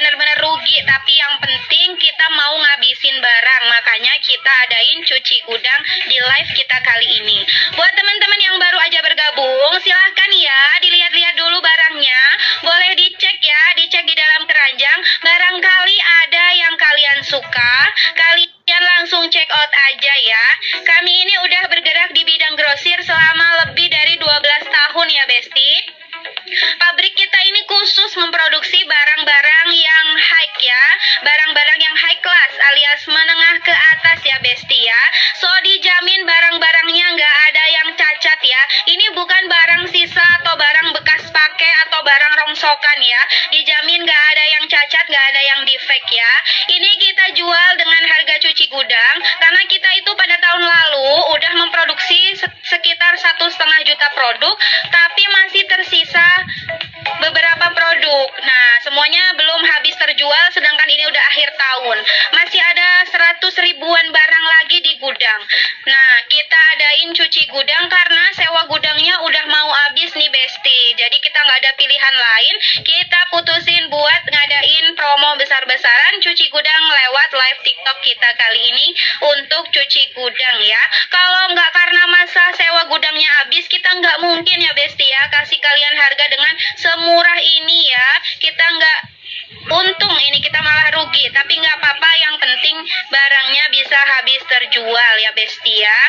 benar-benar rugi, tapi yang penting kita mau ngabisin barang. Makanya kita adain cuci gudang di live kita kali ini. Buat teman-teman yang baru aja bergabung, silahkan ya dilihat-lihat dulu barangnya. Boleh dicek ya, dicek di dalam keranjang. Barangkali ada yang kalian suka, kalian langsung check out aja ya. Kami ini udah bergerak di bidang grosir selama lebih dari 12 tahun ya Besti. Pabrik kita ini khusus memproduksi barang-barang yang high ya, barang-barang yang high class alias menengah ke atas ya Besti ya. So dijamin barang-barangnya nggak ada yang cacat ya. Ini bukan barang sisa atau barang bekas pakai atau barang rongsokan ya. Dijamin nggak ada yang cacat, nggak ada yang defect ya. Ini kita jual dengan harga cuci gudang karena kita itu pada tahun lalu udah memproduksi sekitar 1,5 juta produk, tapi masih tersisa beberapa produk. Nah, semuanya belum habis terjual, sedangkan ini udah akhir tahun. Masih ada 100 ribuan barang lagi di gudang. Nah, kita adain cuci gudang karena sewa gudangnya udah mau habis nih Besti. Jadi kita nggak ada pilihan lain, kita putusin buat ngadain promo besar-besaran cuci gudang lewat live TikTok kita kali ini untuk cuci gudang ya. Kalau nggak karena masa sewa gudangnya habis, kita nggak mungkin ya Besti ya kasih kalian harga dengan semurah ini ya. Kita nggak untung, ini kita malah rugi, tapi nggak apa-apa, yang penting barangnya bisa habis terjual ya Besti ya.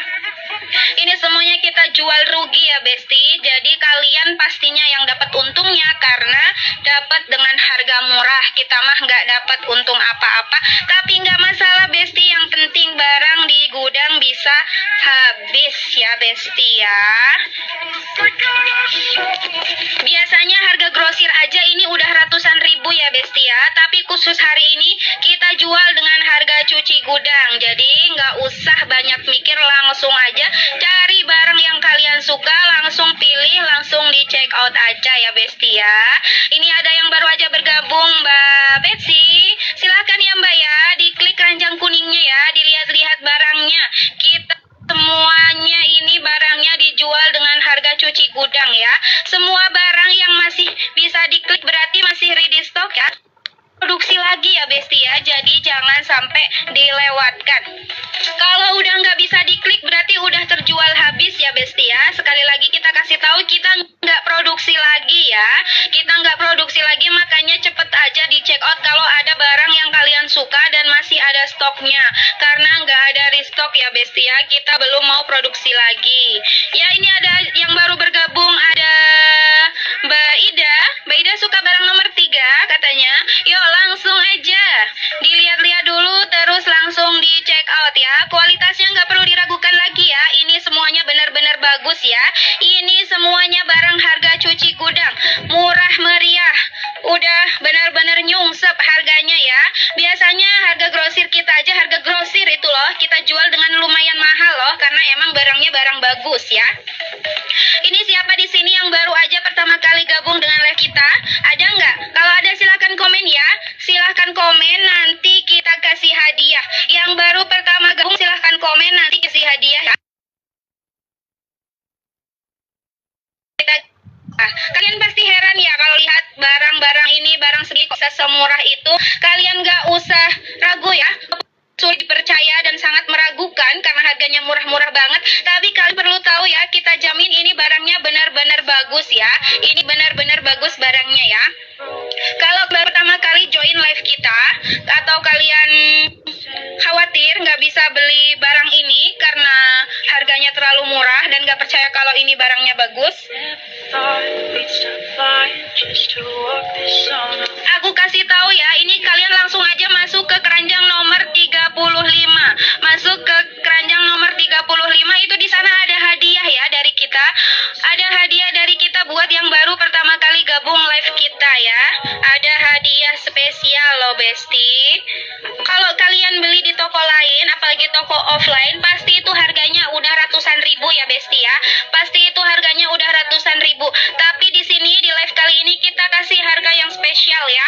Ini semuanya kita jual rugi ya Besti, jadi kalian pastinya yang dapat untungnya karena dapat dengan harga murah. Kita mah nggak dapat untung apa-apa, tapi nggak masalah Besti, yang penting barang di gudang bisa habis ya Besti ya. Biasanya harga grosir aja ini udah ratusan ribu ya Besti ya, tapi khusus hari ini kita jual dengan harga cuci gudang. Jadi nggak usah banyak mikir, langsung aja cari barang yang kalian suka, langsung pilih, langsung di check out aja ya Besti ya. Ini ada yang baru aja bergabung, Mbak Betsy. Silahkan ya Mbak ya, diklik keranjang kuningnya ya, dilihat-lihat barangnya. Kita semuanya ini barangnya dijual dengan harga cuci gudang ya. Semua barang yang masih bisa diklik berarti masih ready stock ya. Produksi lagi ya Besti ya, jadi jangan sampai dilewatkan. Kalau udah nggak bisa diklik berarti udah terjual habis ya Besti ya. Sekali lagi kita kasih tahu, kita nggak produksi lagi ya. Kita nggak produksi lagi, makanya cepet aja di check out kalau ada barang yang kalian suka dan masih ada stoknya. Karena nggak ada restock ya Besti ya, kita belum mau produksi lagi. Ya, ini ada yang baru bergabung, ada Mbak Ida. Mbak Ida suka barang nomor 3 katanya. Yuk langsung aja dilihat-lihat dulu, terus langsung di check out ya. Kualitasnya nggak perlu diragukan lagi ya, ini semuanya benar-benar bagus ya. Ini semuanya barang harga cuci gudang, murah meriah, udah benar-benar nyungsep harganya ya. Biasanya harga grosir kita aja, harga grosir itu loh kita jual dengan lumayan mahal loh, karena emang barangnya barang bagus ya. Ini siapa di sini yang baru aja pertama kali gabung dengan live kita? Ada nggak? Kalau ada silahkan komen ya. Silahkan komen, nanti kita kasih hadiah. Yang baru pertama gabung silahkan komen, nanti kasih hadiah ya. Kalian pasti heran ya kalau lihat barang-barang ini, barang segi kok semurah itu. Kalian nggak usah ragu ya, sulit dipercaya dan sangat meragukan karena harganya murah-murah banget. Tapi kalian perlu tahu ya, kita jamin ini barangnya benar-benar bagus ya. Ini benar-benar bagus barangnya ya. Kalau baru pertama kali join live kita, atau kalian khawatir nggak bisa beli barang ini karena harganya terlalu murah dan nggak percaya kalau ini barangnya bagus, aku kasih tahu ya, ini kalian langsung aja masuk ke keranjang nomor 35. Masuk ke keranjang nomor 35, itu di sana ada hadiah ya dari kita. Ada hadiah dari kita buat yang baru pertama kali gabung live kita ya. Ada hadiah spesial loh Besti. Kalau kalian beli di toko lain, apalagi toko offline, pasti itu harganya udah ratusan ribu ya Besti ya. Pasti itu harganya udah ratusan ribu. Tapi di sini di live kali ini kita kasih harga yang spesial ya.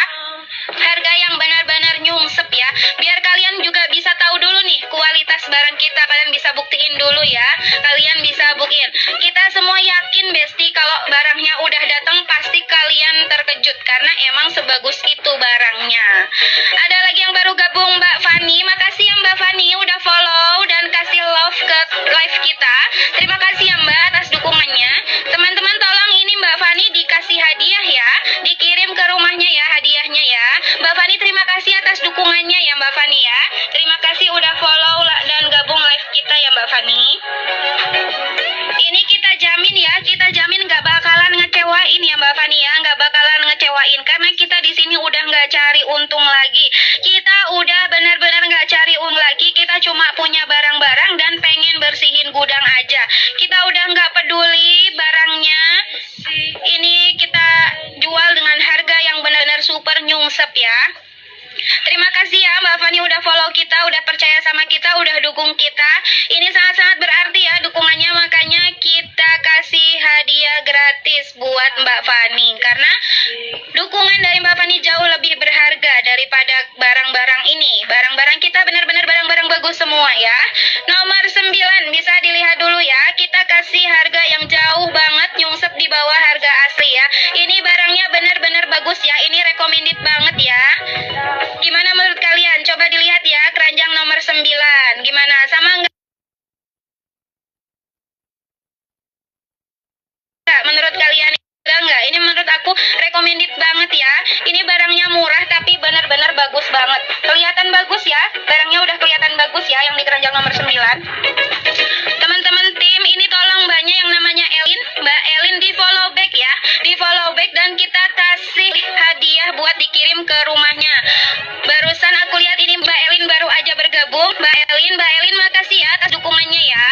Harga yang benar-benar nyungsep ya. Biar kalian juga bisa tahu dulu nih kualitas barang kita. Kalian bisa buktiin dulu ya. Kalian bisa buktiin. Kita semua yakin Besti kalau barangnya udah datang pasti kalian terkejut kan. karena emang sebagus itu barangnya. Ada lagi yang baru gabung, Mbak Fani. Makasih ya Mbak Fani udah follow dan kasih love ke live kita. Terima kasih ya Mbak atas dukungannya. Teman-teman tolong ini Mbak Fani dikasih hadiah ya, dikirim ke rumahnya ya hadiahnya ya. Mbak Fani terima kasih atas dukungannya ya Mbak Fani ya. Terima kasih udah follow dan gabung live kita ya Mbak Fani. Ini kita jamin nggak bakalan ngecewain ya Mbak Fani ya, nggak bakalan ngecewain karena kita di sini udah nggak cari untung lagi. Kita udah benar-benar nggak cari untung lagi. Kita cuma punya barang-barang dan pengen bersihin gudang aja. Kita udah nggak peduli barangnya. Ini kita jual dengan harga yang benar-benar super nyungsep ya. Terima kasih ya Mbak Fani udah follow kita, udah percaya sama kita, udah dukung kita. Ini sangat-sangat berarti ya dukungannya, makanya kita kasih hadiah gratis buat Mbak Fani. Karena dukungan dari Mbak Fani jauh lebih berharga daripada barang-barang ini. Barang-barang kita benar-benar barang-barang bagus semua ya. Nomor 9 bisa dilihat dulu ya. Kita kasih harga yang jauh banget, nyungsep di bawah harga asli ya. Ini barangnya benar-benar bagus ya. Ini recommended banget ya. Gimana menurut kalian? Coba dilihat ya keranjang nomor 9. Gimana? Sama enggak menurut kalian? Enggak? Ini menurut aku recommended banget ya. Ini barangnya murah tapi benar-benar bagus banget. Kelihatan bagus ya. Barangnya udah kelihatan bagus ya yang di keranjang nomor 9. Teman-teman tim, ini tolong mbaknya yang namanya Elin. Mbak Elin di follow back ya. Di follow back dan kita kasih hadiah buat dikirim ke rumahnya. Barusan aku lihat ini Mbak Elin baru aja bergabung. Mbak Elin makasih ya atas dukungannya ya.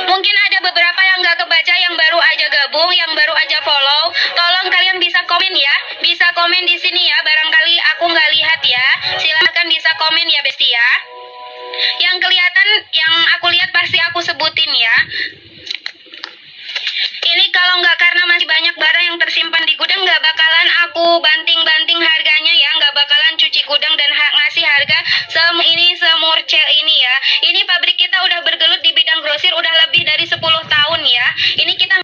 Mungkin ada beberapa yang nggak kebaca yang baru aja gabung, yang baru aja follow. Tolong kalian bisa komen ya. Bisa komen di sini ya. Barangkali aku nggak lihat ya. Silakan bisa komen ya Besti ya. Yang kelihatan, yang aku lihat pasti aku sebutin ya. Ini kalau nggak karena masih banyak barang yang tersimpan di gudang, nggak bakalan aku banting-banting harganya ya, nggak bakalan cuci gudang dan ngasih harga ini semurcel ini ya. Ini pabrik kita udah bergelut di bidang grosir udah lebih dari 10 tahun ya. Ini kita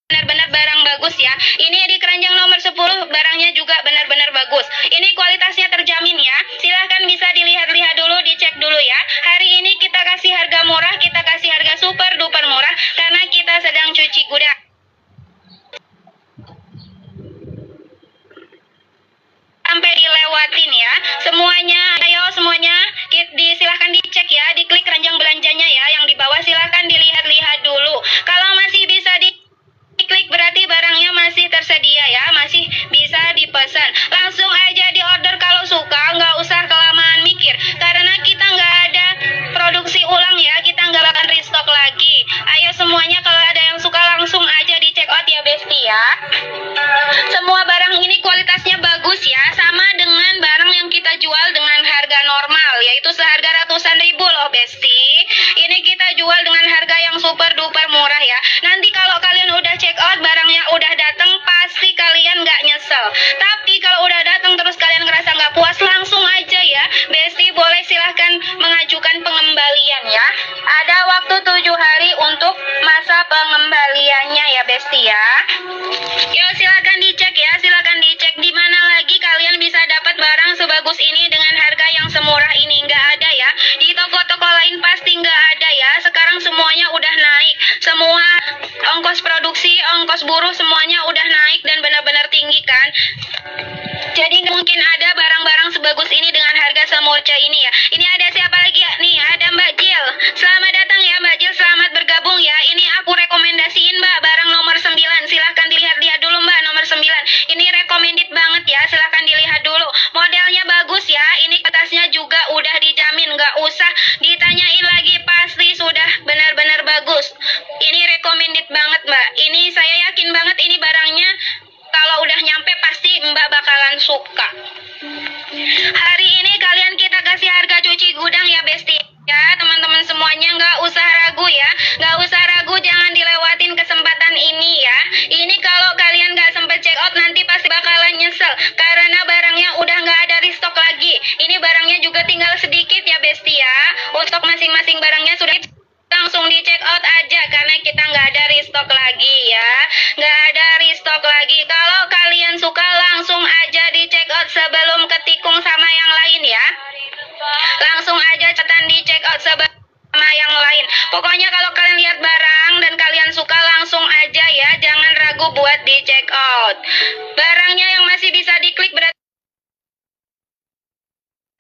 benar-benar barang bagus ya. Ini di keranjang nomor 10 barangnya juga benar-benar bagus. Ini kualitasnya terjamin ya. Silahkan bisa dilihat-lihat dulu, dicek dulu ya. Hari ini kita kasih harga murah, kita kasih harga super duper murah karena kita sedang cuci gudang. Sampai dilewatin ya. Semuanya, ayo semuanya silahkan dicek ya, diklik keranjang belanjanya ya. Yang di bawah silahkan dilihat-lihat dulu. Kalau masih bisa diklik berarti barangnya masih tersedia ya, masih bisa dipesan. Langsung aja di order kalau suka, nggak usah kelamaan mikir. Karena kita nggak ada produksi ulang ya, kita nggak bakal restock lagi. Ayo semuanya kalau ada yang suka langsung aja di check out ya Besti ya. Semua barang ini kualitasnya bagus ya, sama dengan barang yang kita jual dengan harga normal, yaitu seharga ratusan ribu loh Besti. Ini kita jual dengan harga yang super duper murah ya. Nanti kalau kalian udah check out, barangnya udah datang, pasti kalian nggak nyesel. Tapi kalau udah datang terus kalian ngerasa nggak puas, langsung aja ya Besti boleh silahkan mengajukan pengembalian ya. Ada waktu 7 hari untuk masa pengembaliannya ya Besti ya. Yuk silahkan dicek ya, silahkan dicek di mana lagi kalian bisa dapat barang sebagus ini dengan harga yang semurah ini. Nggak ada ya, di toko-toko lain pasti nggak ada ya. Sekarang semuanya udah naik, semua ongkos produksi, ongkos buruh semuanya udah naik dan benar-benar tinggi kan. Jadi nggak mungkin ada barang-barang sebagus ini dengan harga semurca ini ya. Ini ada siapa lagi ya? Nih ada Mbak Jill. Selamat datang ya Mbak Jill, selamat bergabung ya. Ini aku rekomendasiin Mbak restock lagi ya. Nggak ada restock lagi. Kalau kalian suka langsung aja di check out sebelum ketikung sama yang lain ya. Langsung aja cetan di check out sebelum sama yang lain. Pokoknya kalau kalian lihat barang dan kalian suka langsung aja ya. Jangan ragu buat di check out. Barangnya yang masih bisa diklik berarti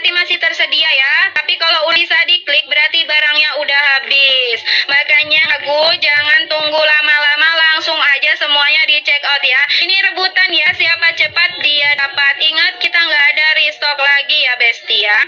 masih tersedia ya, tapi kalau udah bisa diklik berarti barangnya udah habis. Makanya ragu, jangan tunggu lama-lama, langsung aja semuanya di check out ya. Ini rebutan ya, siapa cepat dia dapat. Ingat, kita nggak ada restock lagi ya bestie ya.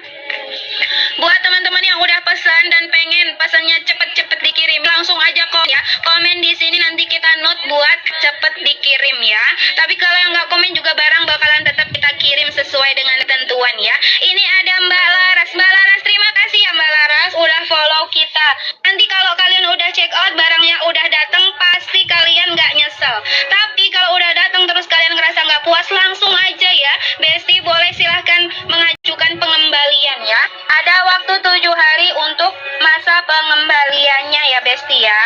Buat teman-teman yang udah pesan dan pengen pesannya cepet-cepet dikirim, langsung aja komen di sini, nanti kita note buat cepet dikirim ya. Tapi kalau yang nggak komen juga barang bakalan tetap kita kirim sesuai dengan ketentuan ya. Ini ada Mbak Laras. Mbak Laras, terima kasih ya Mbak Laras udah follow kita. Nanti kalau kalian udah check out barangnya udah datang, pasti kalian nggak nyesel. Tapi kalau udah datang terus kalian ngerasa nggak puas, langsung aja ya bestie, boleh silahkan mengajukan pengembalian ya. Ada waktu 7 hari untuk masa pengembaliannya ya bestie ya.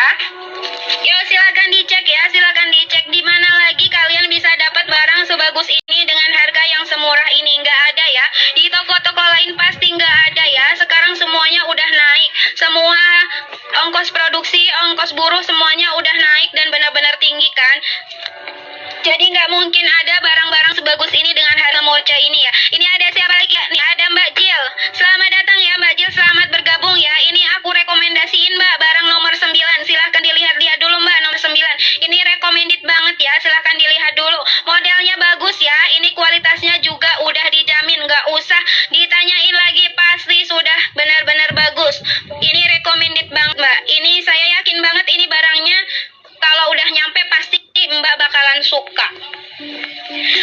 Yuk silakan dicek ya, silakan dicek di mana lagi kalian bisa dapat barang sebagus ini dengan harga yang semurah ini. Nggak ada ya, di toko-toko lain pasti nggak ada ya. Sekarang semuanya udah naik, semua ongkos produksi, ongkos buruh semuanya udah naik dan benar-benar tinggi kan. Jadi nggak mungkin ada barang-barang sebagus ini dengan harga murah ini ya. Ini ada siapa lagi? Nih ada Mbak Jill. Selamat datang ya Mbak Jill, selamat bergabung ya. Ini aku rekomendasiin Mbak, barang nomor 9. Silahkan dilihat-lihat dulu Mbak, nomor 9. Ini recommended banget ya, silahkan dilihat dulu. Modelnya bagus ya, ini kualitasnya juga udah dijamin. Nggak usah ditanyain lagi, pasti sudah benar-benar bagus. Ini recommended banget Mbak. Ini saya yakin banget ini barangnya kalau udah nyampe pasti Mbak bakalan suka.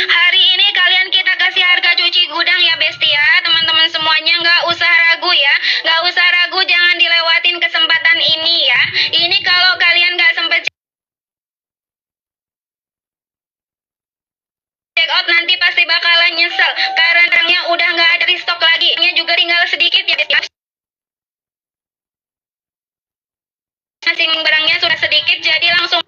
Hari ini kalian kita kasih harga cuci gudang ya bestie ya. Teman-teman semuanya nggak usah ragu ya. Nggak usah ragu, jangan dilewatin kesempatan ini ya. Ini kalau kalian nggak sempet check out nanti pasti bakalan nyesel. Karena barangnya udah nggak ada restock lagi. Ini juga tinggal sedikit ya bestie. Masing barangnya sudah sedikit, jadi langsung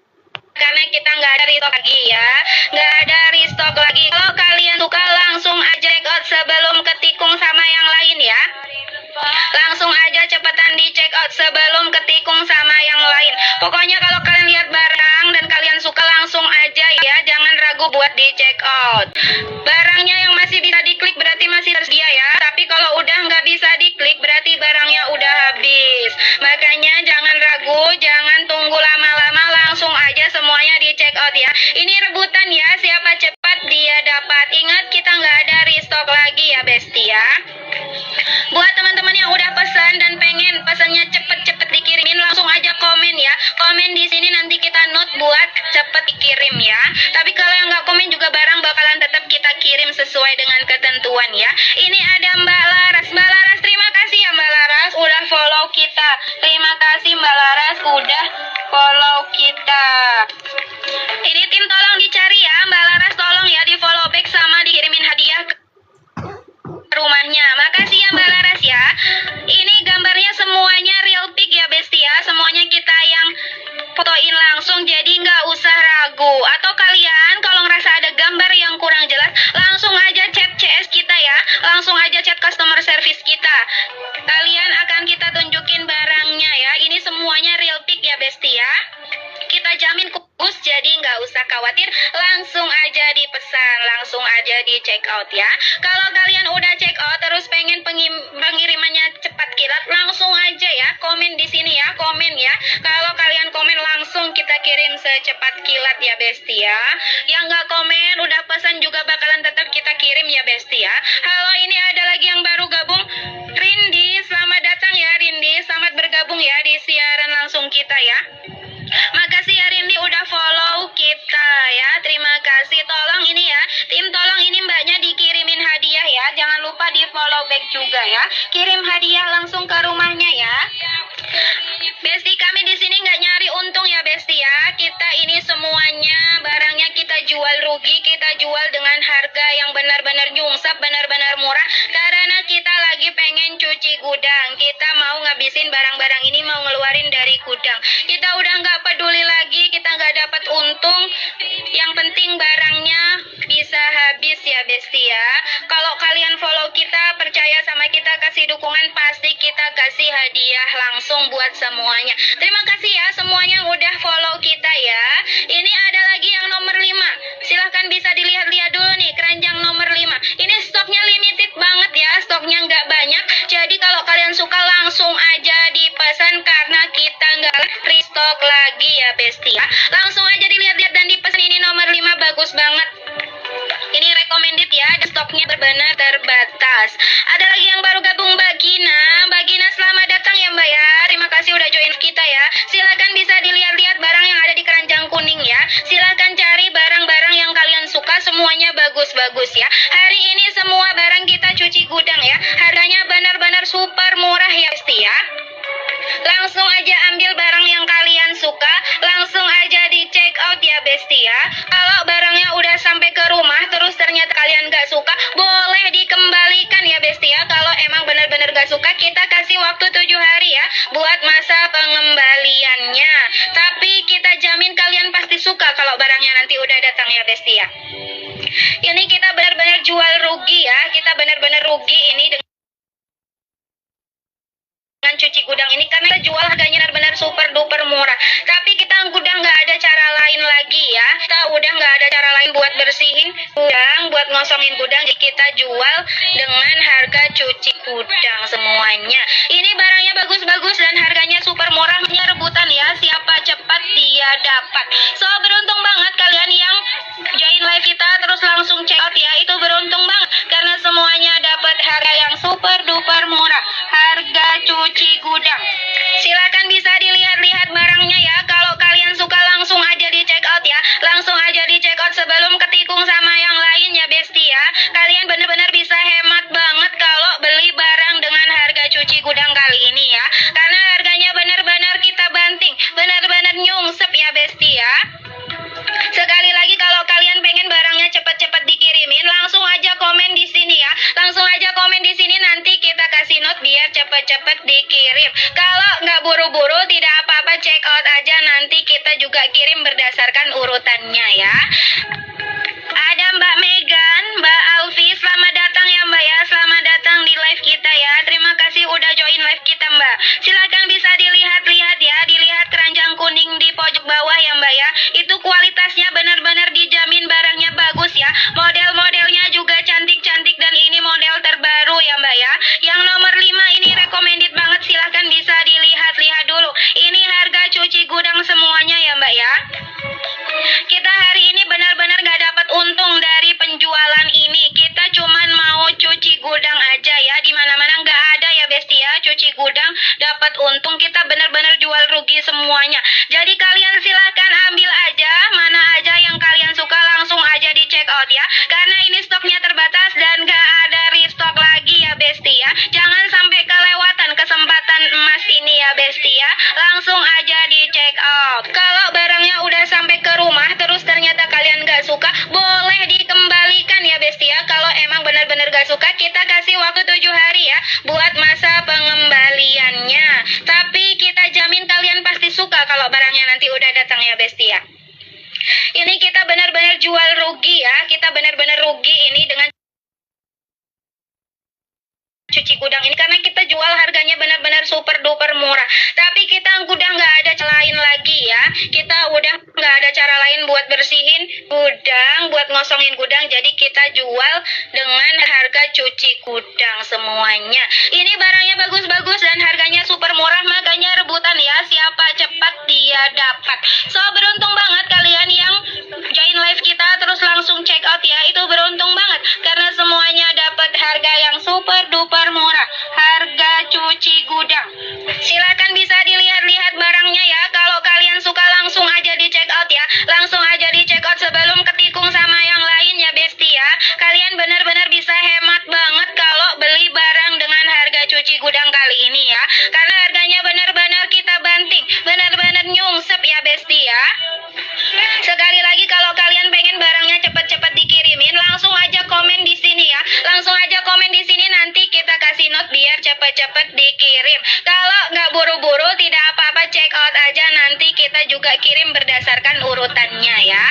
karena kita nggak ada restock lagi ya, nggak ada restock lagi. Kalau kalian suka langsung aja check out sebelum ketikung sama yang lain ya. Langsung aja cepetan di check out sebelum ketikung sama yang lain. Pokoknya kalau kalian lihat barang dan kalian suka langsung aja ya, jangan ragu buat di check out. Barangnya yang masih bisa diklik berarti masih tersedia ya, tapi kalau udah nggak bisa diklik berarti barangnya udah habis. Makanya jangan ragu, jangan tunggu lama-lama, langsung aja semuanya di check out ya. Ini rebutan ya, siapa cepat dia dapat. Ingat, kita nggak ada restock lagi ya bestie ya. Buat teman-teman yang udah pesan dan pengen pesannya cepet-cepet dikirimin, langsung aja komen ya. Komen di sini, nanti kita note buat cepet dikirim ya. Tapi kalau yang nggak komen juga barang bakalan tetap kita kirim sesuai dengan ketentuan ya. Ini ada Mbak Laras. Mbak Laras, terima kasih ya Mbak Laras udah follow kita. Terima kasih Mbak Laras udah follow kita. Ini tim tolong dicari ya Mbak Laras, tolong ya di follow back sama dikirimin hadiah ke rumahnya. Makasih ya Mbak Laras ya. Ini gambarnya semuanya real pic ya bestie ya. Semuanya kita yang fotoin langsung, jadi nggak usah ragu. Atau kalian kalau ngerasa ada gambar yang kurang jelas, langsung aja chat CS kita ya. Langsung aja chat customer service kita. Kalian akan kita tunjukin barangnya ya. Ini semuanya real pic ya bestie ya. Kita jamin khusus, jadi nggak usah khawatir. Langsung aja dipesan, langsung aja di check out ya. Kalau kalian udah check out terus pengen pengirimannya cepat kilat, langsung aja ya komen di sini ya, komen ya. Kalau kalian komen langsung kita kirim secepat kilat ya bestie ya. Yang nggak komen udah pesan juga bakalan tetap kita kirim ya bestie ya. Halo, ini ada lagi yang baru gabung, Rindi. Selamat datang ya Rindi, selamat bergabung ya di siaran langsung kita ya. Makasih ya Rindi udah follow kita ya. Terima kasih. Tolong ini ya, tim tolong ini mbaknya dikirimin hadiah ya. Jangan lupa di follow back juga ya. Kirim hadiah langsung ke rumahnya ya. Bestie, kami di sini nggak nyari untung ya bestie ya. Kita ini semuanya barangnya kita jual rugi, kita jual dengan harga yang benar-benar nyungsep, benar-benar murah. Karena kita lagi pengen cuci gudang. Kita mau ngabisin barang-barang ini, mau ngeluarin dari gudang. Kita udah nggak peduli lagi, kita nggak ada penting barangnya bisa habis ya Besti ya. Kalau kalian follow kita, percaya sama kita, kasih dukungan, pasti kita kasih hadiah langsung buat semuanya. Terima kasih ya semuanya yang udah follow kita ya. Ini ada lagi yang nomor 5. Silahkan bisa dilihat-lihat dulu nih, keranjang nomor 5. Ini stoknya limited banget ya, stoknya nggak banyak. Jadi kalau kalian suka langsung aja dipesan karena kita nggak restock lagi ya Besti ya. Langsung aja dilihat-lihat dan dipesan, ini nomor 5 bagus banget. Ini recommended ya, stoknya benar-benar terbatas. Ada lagi yang baru gabung, Mbak Gina. Mbak Gina selamat datang ya Mbak ya. Terima kasih udah join kita ya. Silakan bisa dilihat-lihat barang yang ada di keranjang kuning ya. Silakan cari barang-barang yang kalian suka, semuanya bagus-bagus ya. Hari ini semua barang kita cuci gudang ya. Harganya benar-benar super murah ya Besti ya. Langsung aja ambil barang yang kalian suka, langsung aja di check out ya Besti ya. Kalau barangnya udah sampai ke rumah terus ternyata kalian gak suka, boleh dikembalikan ya Besti ya. Kalau emang benar-benar gak suka, kita kasih waktu 7 hari ya buat masa pengembaliannya. Tapi kita jamin kalian pasti suka kalau barangnya nanti udah datang ya Besti ya. Ini kita benar-benar jual rugi ya, kita benar-benar rugi ini dengan cuci gudang ini karena kita jual harganya benar-benar super duper murah. Tapi kita udah nggak ada cara lain lagi ya. Kita udah nggak ada cara lain buat bersihin gudang, buat ngosongin gudang. Jadi kita jual dengan harga cuci gudang semuanya. Ini barangnya bagus-bagus dan harganya super murah. Rebutan ya, siapa cepat dia dapat. So beruntung banget kalian yang join live kita terus langsung check out ya. Itu beruntung banget karena semuanya dapat harga yang super duper murah. Harga cuci gudang. Silakan bisa dilihat-lihat barangnya ya. Kalau kalian suka langsung aja di check out ya. Langsung aja di check out sebelum ketikung sama yang lain ya Besti ya. Kalian benar-benar bisa hemat banget kalau beli barang dengan harga cuci gudang kali ini ya. Karena harganya benar-benar kita banting, benar-benar nyungsep ya Besti ya. Sekali lagi kalau kalian pengen barangnya cepat-cepat dikirimin, langsung aja komen di sini ya. Langsung aja komen di sini, nanti kita kasih note biar cepat-cepat dikirim. Kalau nggak buru-buru tidak apa-apa, check out aja, nanti kita juga kirim berdasarkan urutannya ya. Ada Mbak Megan, Mbak Alfi, selamat datang ya Mbak ya. Selamat datang di live kita ya. Terima kasih udah join live kita Mbak. Silakan bisa dilihat-lihat ya, dilihat keranjang kuning di pojok bawah ya Mbak ya. Itu kualitasnya benar-benar dijamin, barangnya bagus ya. Model-modelnya juga cantik-cantik dan ini model terbaru ya Mbak ya. Yang nomor 5 ini recommended banget, silahkan bisa dilihat-lihat dulu. Ini harga cuci gudang semuanya ya Mbak ya. Kita hari ini benar-benar gak dapat untung dari penjualan ini. Kita cuman mau cuci gudang aja ya. Dimana-mana gak ada ya Besti ya cuci gudang dapat untung. Kita benar-benar jual rugi semuanya. Jadi kalian silahkan ambil aja, mana aja yang kalian suka, langsung aja di check out ya. Karena ini stoknya terbatas dan gak ada restock lagi ya Besti ya. Jangan sampai kelewatan kesempatan emas ini ya Besti ya. Langsung aja di check out. Kalau barangnya udah sampai ke rumah terus ternyata kalian gak suka, boleh dikembalikan ya Besti ya. Kalau emang benar-benar gak suka, kita kasih waktu 7 hari ya buat masa pengembaliannya. Tapi kita jamin kalian pasti suka kalau barangnya nanti udah datang ya Besti ya. Ini kita benar-benar jual rugi ya. Kita benar-benar rugi ini dengan cuci gudang ini karena kita jual harganya benar-benar super duper murah. Tapi kita udah nggak ada cara lain lagi ya. Kita udah nggak ada cara lain buat bersihin gudang, buat ngosongin gudang. Jadi kita jual dengan harga cuci gudang semuanya. Ini barangnya bagus-bagus dan harganya super murah, makanya rebutan ya. Siapa cepat dia dapat. So beruntung banget kalian yang join live kita terus langsung check out ya. Itu beruntung banget karena semuanya dapat harga yang super duper murah, harga cuci gudang. Silakan bisa dilihat-lihat barangnya ya. Kalau kalian suka langsung aja di check out ya. Langsung aja di check out sebelum ketikung sama yang lain ya Besti ya. Kalian benar-benar bisa hemat banget kalau beli barang dengan harga cuci gudang kali ini ya. Karena harganya benar-benar kita banting, benar-benar nyungsep ya Besti ya. Sekali lagi kalau kalian pengen barangnya cepat-cepat dikirimin, langsung aja komen di sini ya. Langsung aja komen di sini, nanti kita kasih note biar cepat-cepat dikirim. Kalau nggak buru-buru tidak apa-apa, check out aja, nanti kita juga kirim berdasarkan urutannya ya.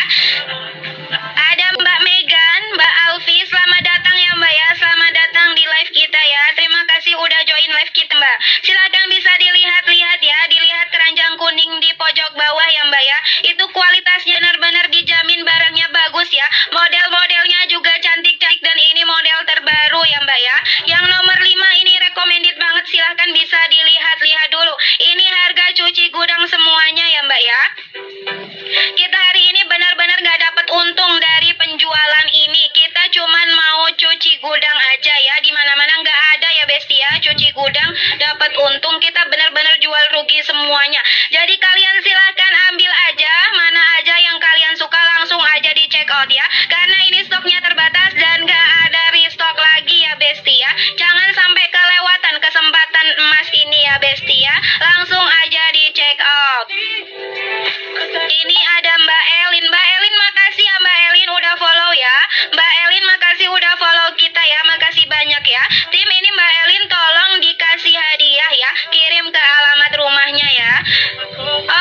Ini ada Mbak Elin. Mbak Elin, makasih ya Mbak Elin udah follow ya. Mbak Elin, makasih udah follow kita ya. Makasih banyak ya. Tim, ini Mbak Elin tolong dikasih hadiah ya. Kirim ke alamat rumahnya ya.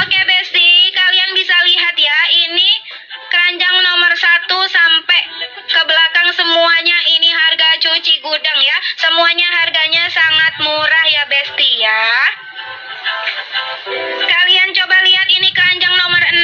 Oke Besti, kalian bisa lihat ya. Ini keranjang nomor 1 sampai ke belakang semuanya ini harga cuci gudang ya. Semuanya harganya sangat murah ya Besti ya. Kalian coba lihat ini keranjang nomor 6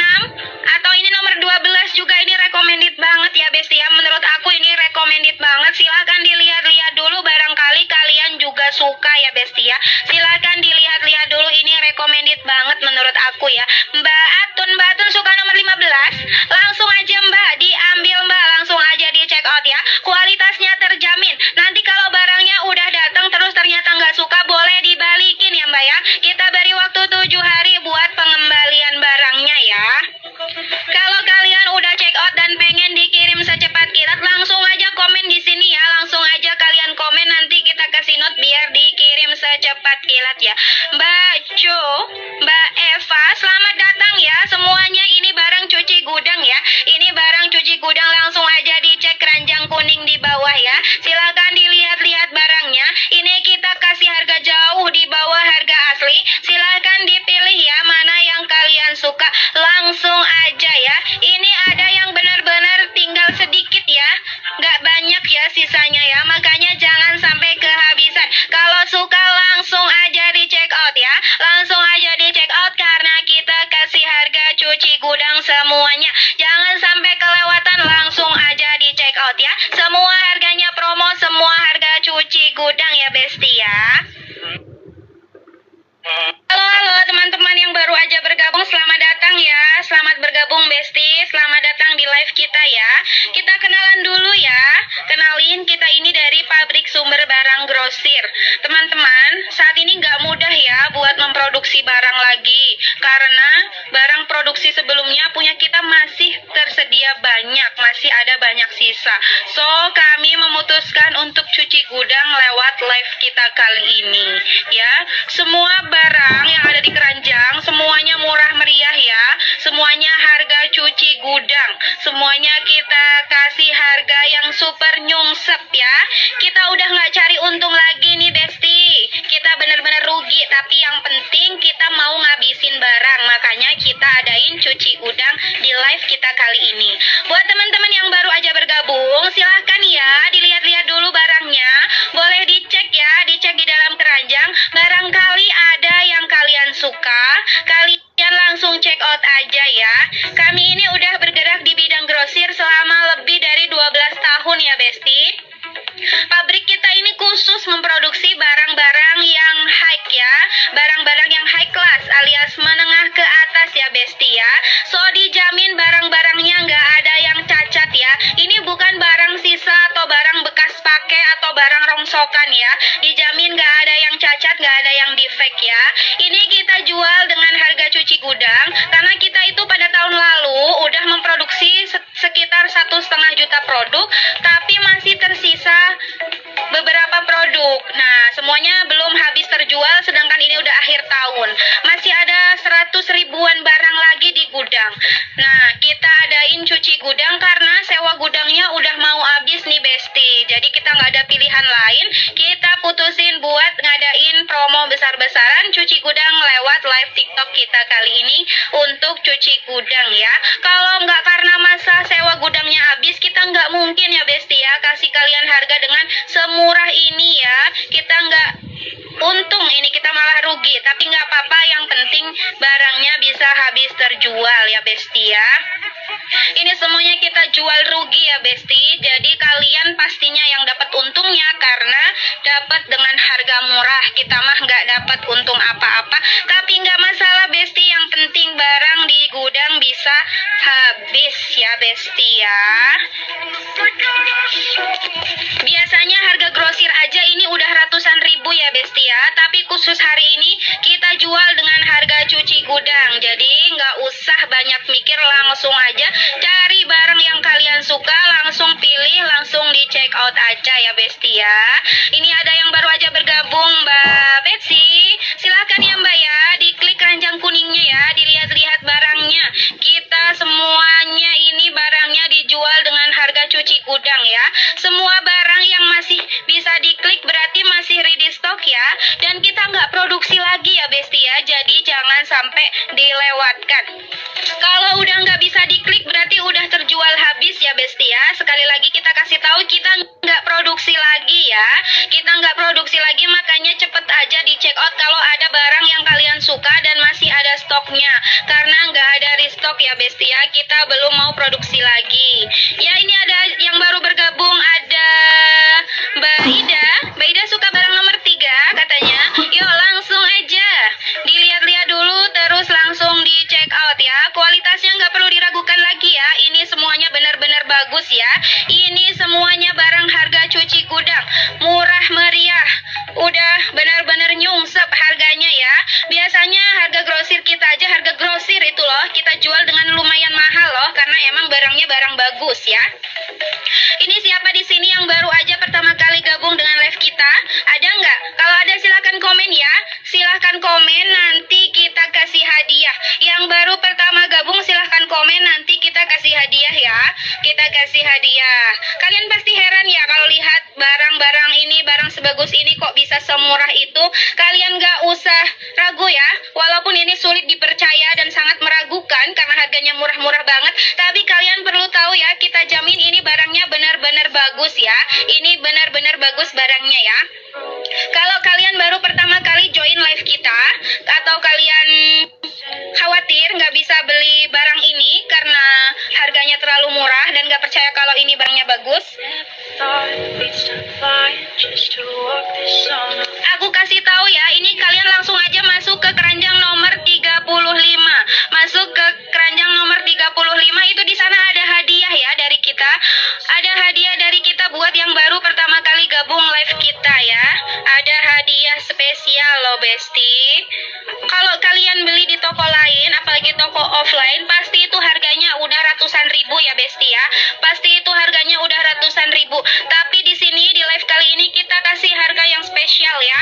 atau ini nomor 12 juga, ini recommended banget ya Besti ya. Menurut aku ini recommended banget. Silahkan dilihat-lihat dulu, barangkali kalian juga suka ya Besti ya. Silahkan dilihat-lihat dulu, ini recommended banget menurut aku ya. Mbak Atun suka nomor 15. Langsung aja Mbak, diambil Mbak, langsung aja di check out ya. Kualitasnya terjamin. Nanti kalau barangnya udah datang terus ternyata nggak suka, boleh dibalikin ya Mbak ya. Kita beri waktu 7 hari buat pengembalian barangnya ya. Kalau kalian udah check out dan pengen dikirim secepat kilat, langsung aja komen di sini ya. Langsung aja kalian komen, nanti kita kasih note biar dikirim secepat kilat ya. Mbak Jo, Mbak Eva, selamat datang ya semuanya. Ini barang cuci gudang ya. Ini barang cuci gudang, langsung aja dicek keranjang kuning di bawah ya. Silakan dilihat-lihat barangnya. Ini kita kasih harga jauh di bawah harga asli. Silakan dipilih ya mana yang kalian suka. Langsung aja ya. Ini ada yang benar-benar tinggal sedikit ya. Nggak banyak ya sisanya ya. Makanya jangan sampai kehabisan. Kalau suka langsung aja di check out ya. Langsung aja di check out karena kita kasih harga cuci gudang semuanya. Jangan sampai kelewatan, langsung aja di check out ya. Semua harganya promo, semua harga cuci gudang ya Besti ya. Halo teman-teman yang baru aja bergabung, selamat datang ya. Selamat bergabung Besti, selamat datang di live kita ya. Kita kenalan dulu ya. Kenalin, kita ini dari pabrik sumber barang grosir. Teman-teman, saat ini nggak mudah ya buat memproduksi barang lagi. Karena barang produksi sebelumnya punya kita masih tersedia banyak, masih ada banyak sisa. So, kami memutuskan untuk cuci gudang lewat live kita kali ini ya. Semua barang yang ada di keranjang semuanya murah meriah ya. Semuanya harga cuci gudang. Semuanya kita kasih harga yang super nyungsep ya. Kita udah nggak cari untung lagi nih Besti. Kita bener-bener rugi, tapi yang penting kita mau ngabisin barang. Makanya kita adain cuci gudang di live kita kali ini. Buat teman-teman yang baru aja bergabung, silahkan ya dilihat-lihat dulu barangnya. Boleh dicek ya, dicek di dalam keranjang. Barangkali ada yang kalian suka, kalian langsung check out aja ya. Kami ini udah bergerak di bidang grosir selama lebih dari 12 tahun ya Besti. Pabrik kita ini khusus memproduksi barang-barang yang high ya. Barang-barang yang high class alias menengah ke atas ya Besti ya. So dijamin barang-barangnya nggak ada yang cacat ya. Ini bukan barang sisa atau barang bekas pakai atau barang rongsokan ya. Dijamin nggak ada yang cacat, nggak ada yang defect ya. Ini kita jual dengan harga cuci gudang karena kita itu pada tahun lalu udah memproduksi sekitar 1,5 juta produk, tapi masih tersisa beberapa produk. Nah, semuanya belum habis terjual, sedangkan ini udah akhir tahun. Masih ada 100 ribuan barang lagi di gudang. Nah, kita adain cuci gudang karena sewa gudangnya udah mau habis nih Besti. Jadi kita nggak ada pilihan lain. Kita putusin buat ngadain promo besar-besaran cuci gudang lewat live TikTok kita kali ini untuk cuci gudang ya. Kalau nggak karena masa sewa gudangnya habis, kita nggak mungkin ya Besti ya kasih kalian harga dengan semurah ini ya. Kita nggak untung, ini kita malah rugi. Tapi nggak apa-apa, yang penting barangnya bisa habis terjual ya Besti ya. Ini semuanya kita jual rugi ya Besti. Jadi kalian pastinya yang dapat untungnya karena dapat dengan harga murah. Kita mah nggak dapat untung apa-apa. Tapi nggak masalah Besti. Yang penting barang di gudang bisa habis ya Besti ya. Biasanya harga grosir aja ini udah ratusan ribu ya Besti ya. Tapi khusus hari ini kita jual dengan harga cuci gudang. Jadi nggak usah banyak mikir, langsung aja cari barang yang kalian suka, langsung pilih, langsung di check out aja ya Besti ya. Ini ada yang baru aja bergabung, Mbak Betsy. Silahkan ya Mbak ya, diklik keranjang kuningnya ya, dilihat-lihat barangnya. Kita berarti udah terjual habis ya Besti ya. Sekali lagi kita kasih tahu kita nggak produksi lagi ya. Kita nggak produksi lagi, makanya cepet aja di check out kalau ada barang yang kalian suka dan masih ada stoknya. Karena nggak ada restock ya Besti ya, kita belum mau produksi lagi. Ya ini ada yang baru bergabung, ada Mbak Ida. Mbak Ida suka barang nomor 3 katanya. Yuk langsung aja dilihat-lihat dulu terus langsung di check out ya. Kualitasnya nggak perlu diragukan lagi ya. Ini semuanya benar-benar bagus ya. Ini semuanya barang harga cuci gudang, murah meriah. Udah benar-benar nyungsep harganya ya. Biasanya harga grosir kita aja, harga grosir itu loh kita jual dengan lumayan mahal loh, karena emang barangnya barang bagus ya. Ini siapa di sini yang baru aja pertama kali gabung dengan live kita? Ada nggak? Kalau ada silahkan komen ya. Silahkan komen, nanti kita kasih hadiah. Yang baru pertama gabung silahkan komen, nanti kita kasih hadiah ya. Kita kasih hadiah. Kalian pasti heran ya kalau lihat barang-barang ini, barang sebagus ini kok bisa semurah itu. Kalian nggak usah ragu ya. Walaupun ini sulit dipercaya dan sangat meragukan karena harganya murah-murah banget, tapi kalian perlu tahu ya, kita jamin ini barangnya benar-benar bagus ya. Ini benar-benar bagus barangnya ya. Kalau kalian baru pertama kali join live kita, atau kalian khawatir nggak bisa beli barang ini karena harganya terlalu murah dan nggak percaya kalau ini barangnya bagus, aku kasih tahu ya, ini kalian langsung aja masuk ke keranjang nomor 35. Masuk ke keranjang nomor 35, itu di sana ada hadiah ya dari kita. Ada hadiah dari kita buat yang baru pertama kali gabung live kita ya. Ada hadiah spesial loh Besti. Kalau kalian beli di toko lain, apalagi toko offline, pasti itu harganya udah ratusan ribu ya Besti ya. Pasti itu harganya udah ratusan ribu. Tapi di sini di live kali ini kita kasih harga yang spesial ya.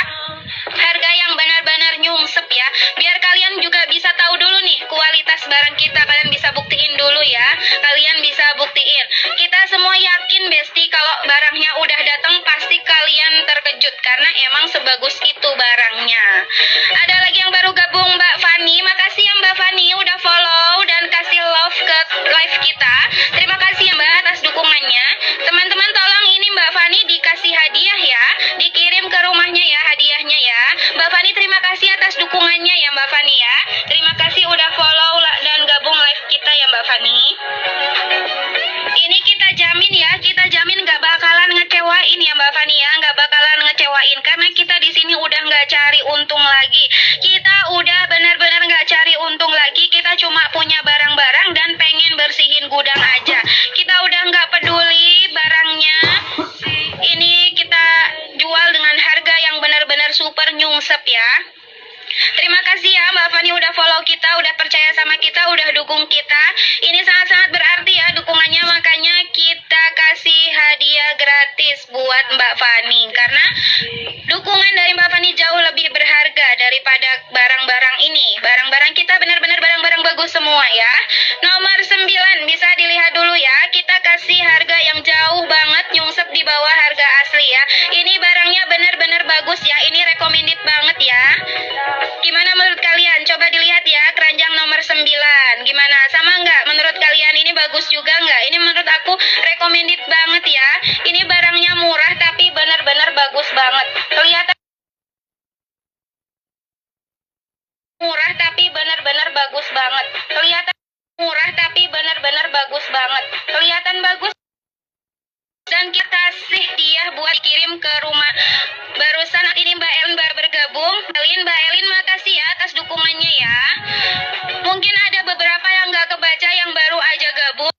Harga yang benar-benar nyungsep ya. Biar kalian juga bisa tahu dulu nih kualitas barang kita. Kalian bisa buktiin dulu ya. Kalian bisa buktiin. Kita semua yakin Besti kalau barangnya udah datang pasti kalian terkejut karena emang sebagus itu barangnya. Ada lagi yang baru gabung, Mbak Fani. Makasih ya Mbak Fani udah follow dan kasih love ke live kita. Terima kasih ya Mbak atas dukungannya. Teman-teman tolong ini Mbak Fani dikasih hadiah ya. Dikirim ke rumahnya ya hadiahnya ya. Mbak Fani terima kasih atas dukungannya ya Mbak Fani ya. Terima kasih udah follow dan gabung live kita ya Mbak Fani. Ini kita jamin ya, kita jamin nggak bakalan ngecewain ya Mbak Fani ya, nggak bakalan ngecewain karena kita di sini udah nggak cari untung lagi. Kita udah benar-benar nggak cari untung lagi. Kita cuma punya barang-barang dan pengen bersihin gudang aja. Kita udah nggak peduli barangnya. Ini kita jual dengan harga yang benar-benar super nyungsep ya. Terima kasih ya Mbak Fani udah follow kita, udah percaya sama kita, udah dukung kita. Ini sangat-sangat berarti ya dukungannya, makanya kita kasih hadiah gratis buat Mbak Fani. Karena dukungan dari Mbak Fani jauh lebih berharga daripada barang-barang ini. Barang-barang kita benar-benar barang-barang bagus semua ya. Nomor 9 bisa dilihat dulu ya. Kita kasih harga yang jauh banget, nyungsep di bawah harga asli ya. Ini barangnya benar-benar bagus ya. Ini recommended banget ya. Gimana menurut kalian? Coba dilihat ya keranjang nomor 9. Gimana? Sama nggak menurut kalian? Ini bagus juga nggak? Ini menurut aku recommended banget ya. Ini barangnya murah tapi benar-benar bagus banget. Kelihatan murah tapi benar-benar bagus banget. Kelihatan murah tapi benar-benar bagus banget. Kelihatan bagus. Dan kita kasih dia buat dikirim ke rumah. Barusan ini Mbak Elin baru bergabung. Mbak Elin makasih ya atas dukungannya ya. Mungkin ada beberapa yang nggak kebaca yang baru aja gabung,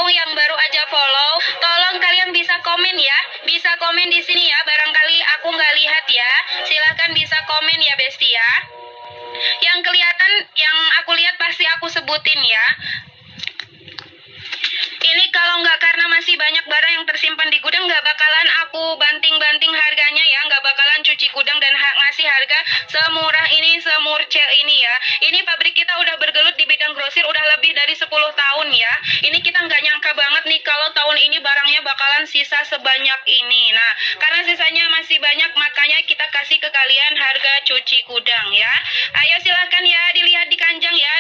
yang baru aja follow. Tolong kalian bisa komen ya. Bisa komen di sini ya. Barangkali aku nggak lihat ya. Silahkan bisa komen ya Besti ya. Yang kelihatan, yang aku lihat pasti aku sebutin ya. Ini kalau nggak karena masih banyak barang yang tersimpan di gudang, nggak bakalan aku banting-banting harganya ya, nggak bakalan cuci gudang dan ngasih harga semurah ini, semurcel ini ya. Ini pabrik kita udah bergelut di bidang grosir udah lebih dari 10 tahun ya. Ini kita nggak nyangka banget nih kalau tahun ini barangnya bakalan sisa sebanyak ini. Nah, karena sisanya masih banyak, makanya kita kasih ke kalian harga cuci gudang ya. Ayo silahkan ya dilihat di kanjang ya,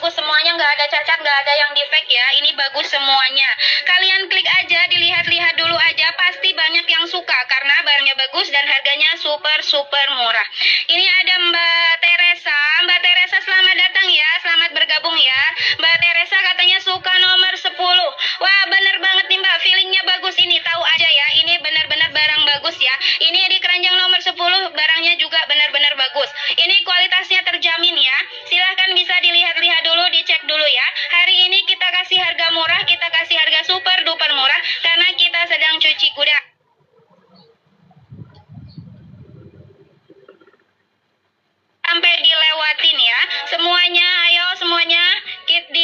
bagus semuanya, nggak ada cacat, nggak ada yang defect ya. Ini bagus semuanya. Kalian klik aja, dilihat-lihat dulu aja, pasti banyak yang suka karena barangnya bagus dan harganya super murah. Ini ada Mbak Teresa. Mbak Teresa, selamat datang ya, selamat bergabung ya. Mbak Teresa katanya suka nomor 10. Wah, bener banget nih Mbak, feelingnya bagus ini, tahu aja ya, ini benar-benar barang bagus ya. Ini di keranjang nomor 10, barangnya juga benar-benar bagus. Ini kualitasnya terjamin ya. Silahkan bisa dilihat-lihat dulu, dicek dulu ya. Hari ini kita kasih harga murah, kita kasih harga super duper murah karena kita sedang cuci kuda. Sampai dilewatin ya. Semuanya, ayo semuanya,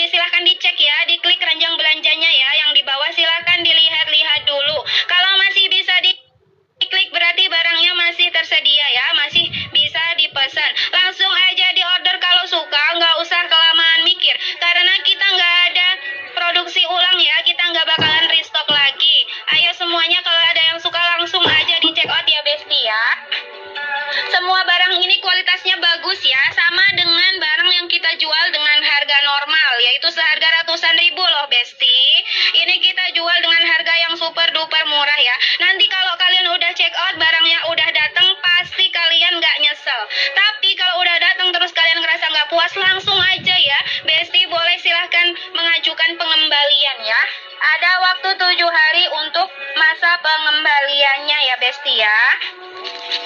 silahkan dicek ya, diklik keranjang belanjanya ya. Yang di bawah silahkan dilihat-lihat dulu. Kalau masih bisa diklik berarti barangnya masih tersedia ya, masih bisa dipesan. Langsung aja di order kalau suka, nggak usah kelamaan mikir. Karena kita nggak ada produksi ulang ya, kita nggak bakalan restock lagi. Ayo semuanya, kalau ada yang suka langsung aja di check out ya Besti ya. Semua barang ini kualitasnya bagus ya, sama dengan barang yang kita jual dengan harga normal, yaitu seharga ratusan ribu loh Besti. Ini kita jual dengan harga yang super duper murah ya. Nanti kalau kalian udah check out, barangnya udah datang, pasti kalian nggak nyesel. Tapi kalau udah datang terus kalian ngerasa nggak puas, langsung aja ya Besti, boleh silahkan mengajukan pengembalian ya. Ada waktu 7 hari untuk masa pengembaliannya ya Besti ya.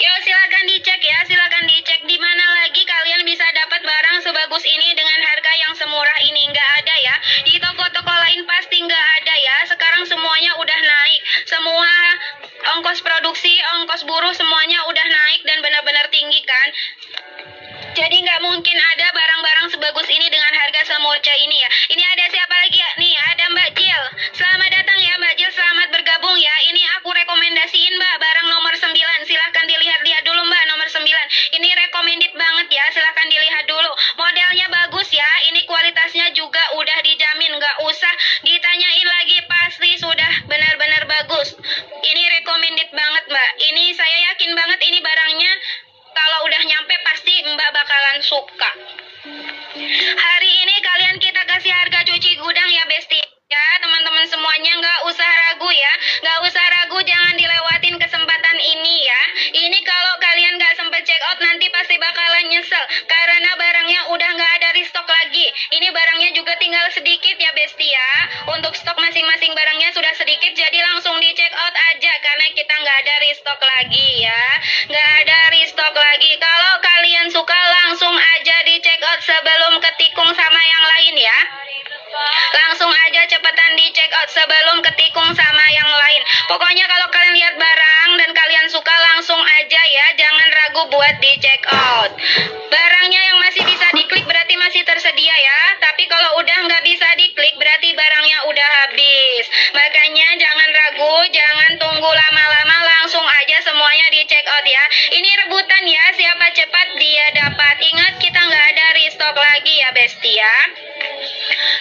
Yuk silakan dicek ya, silakan dicek di mana lagi kalian bisa dapat barang sebagus ini dengan harga yang semurah ini. Nggak ada ya, di toko-toko lain pasti nggak ada ya. Sekarang semuanya udah naik, semua ongkos produksi, ongkos buruh semuanya udah naik dan benar-benar tinggi kan. Jadi nggak mungkin ada barang-barang sebagus ini dengan harga semurca ini ya. Ini ada siapa lagi ya? Nih ada Mbak Jil. Selamat datang ya Mbak Jil, selamat bergabung ya. Ini aku rekomendasiin Mbak, barang nomor 9. Silahkan dilihat-lihat dulu Mbak, nomor 9. Ini recommended banget ya, silahkan dilihat dulu. Modelnya bagus ya, ini kualitasnya juga udah dijamin. Nggak usah ditanyain lagi, pasti sudah benar-benar bagus. Ini recommended banget Mbak. Ini saya yakin banget ini barangnya kalau udah nyampe pasti Mbak bakalan suka. Hari ini kalian kita kasih harga cuci gudang ya Besti ya, teman-teman semuanya, nggak usah ragu ya, nggak usah ragu, jangan dilewatin kesempatan ini ya. Ini kalau kalian nggak sempet check out nanti pasti bakalan nyesel karena barangnya udah nggak ada restock lagi. Ini barangnya juga tinggal sedikit ya Besti ya. Untuk stok masing-masing barangnya sudah sedikit, jadi langsung di check out aja karena kita nggak ada restock lagi ya, nggak ada restock lagi. Kalau kalian suka langsung aja di check out sebelum ketikung sama yang lain ya. Langsung aja cepetan di check out sebelum ketikung sama yang lain. Pokoknya kalau kalian lihat barang dan kalian suka langsung aja ya, jangan ragu buat di check out. Barangnya yang masih bisa diklik berarti masih tersedia ya, tapi kalau udah nggak bisa diklik berarti barangnya udah habis. Makanya jangan ragu, jangan tunggu lama-lama, langsung aja semuanya di check out ya. Ini rebutan ya, siapa cepat dia dapat. Ingat kita nggak ada restock lagi ya Besti ya.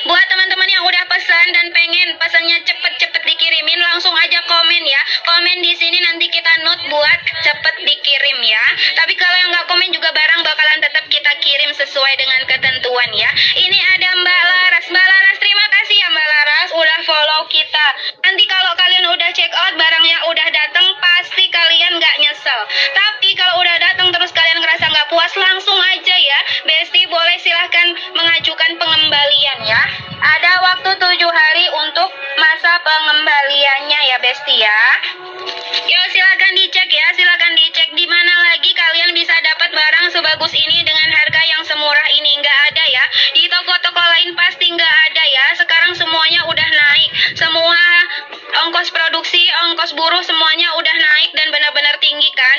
Buat teman-teman yang udah pesan dan pengen pesannya cepet-cepet dikirimin, langsung aja komen ya. Komen di sini nanti kita note buat cepet dikirim ya. Tapi kalau yang nggak komen juga barang bakalan tetap kita kirim sesuai dengan ketentuan ya. Ini ada Mbak Laras. Mbak Laras, terima kasih ya Mbak Laras udah follow kita. Nanti kalau kalian udah check out, barangnya udah datang, pasti kalian nggak nyesel. Tapi kalau udah datang terus kalian ngerasa nggak puas, langsung aja ya Besti, boleh silahkan mengajukan pengembalian ya. Ada waktu 7 hari untuk masa pengembaliannya ya Besti ya. Yuk silakan dicek ya, silakan dicek di mana lagi kalian bisa dapat barang sebagus ini dengan harga yang semurah ini. Nggak ada ya, di toko-toko lain pasti nggak ada ya. Sekarang semuanya udah naik, semua ongkos produksi, ongkos buruh semuanya udah naik dan benar-benar tinggi kan.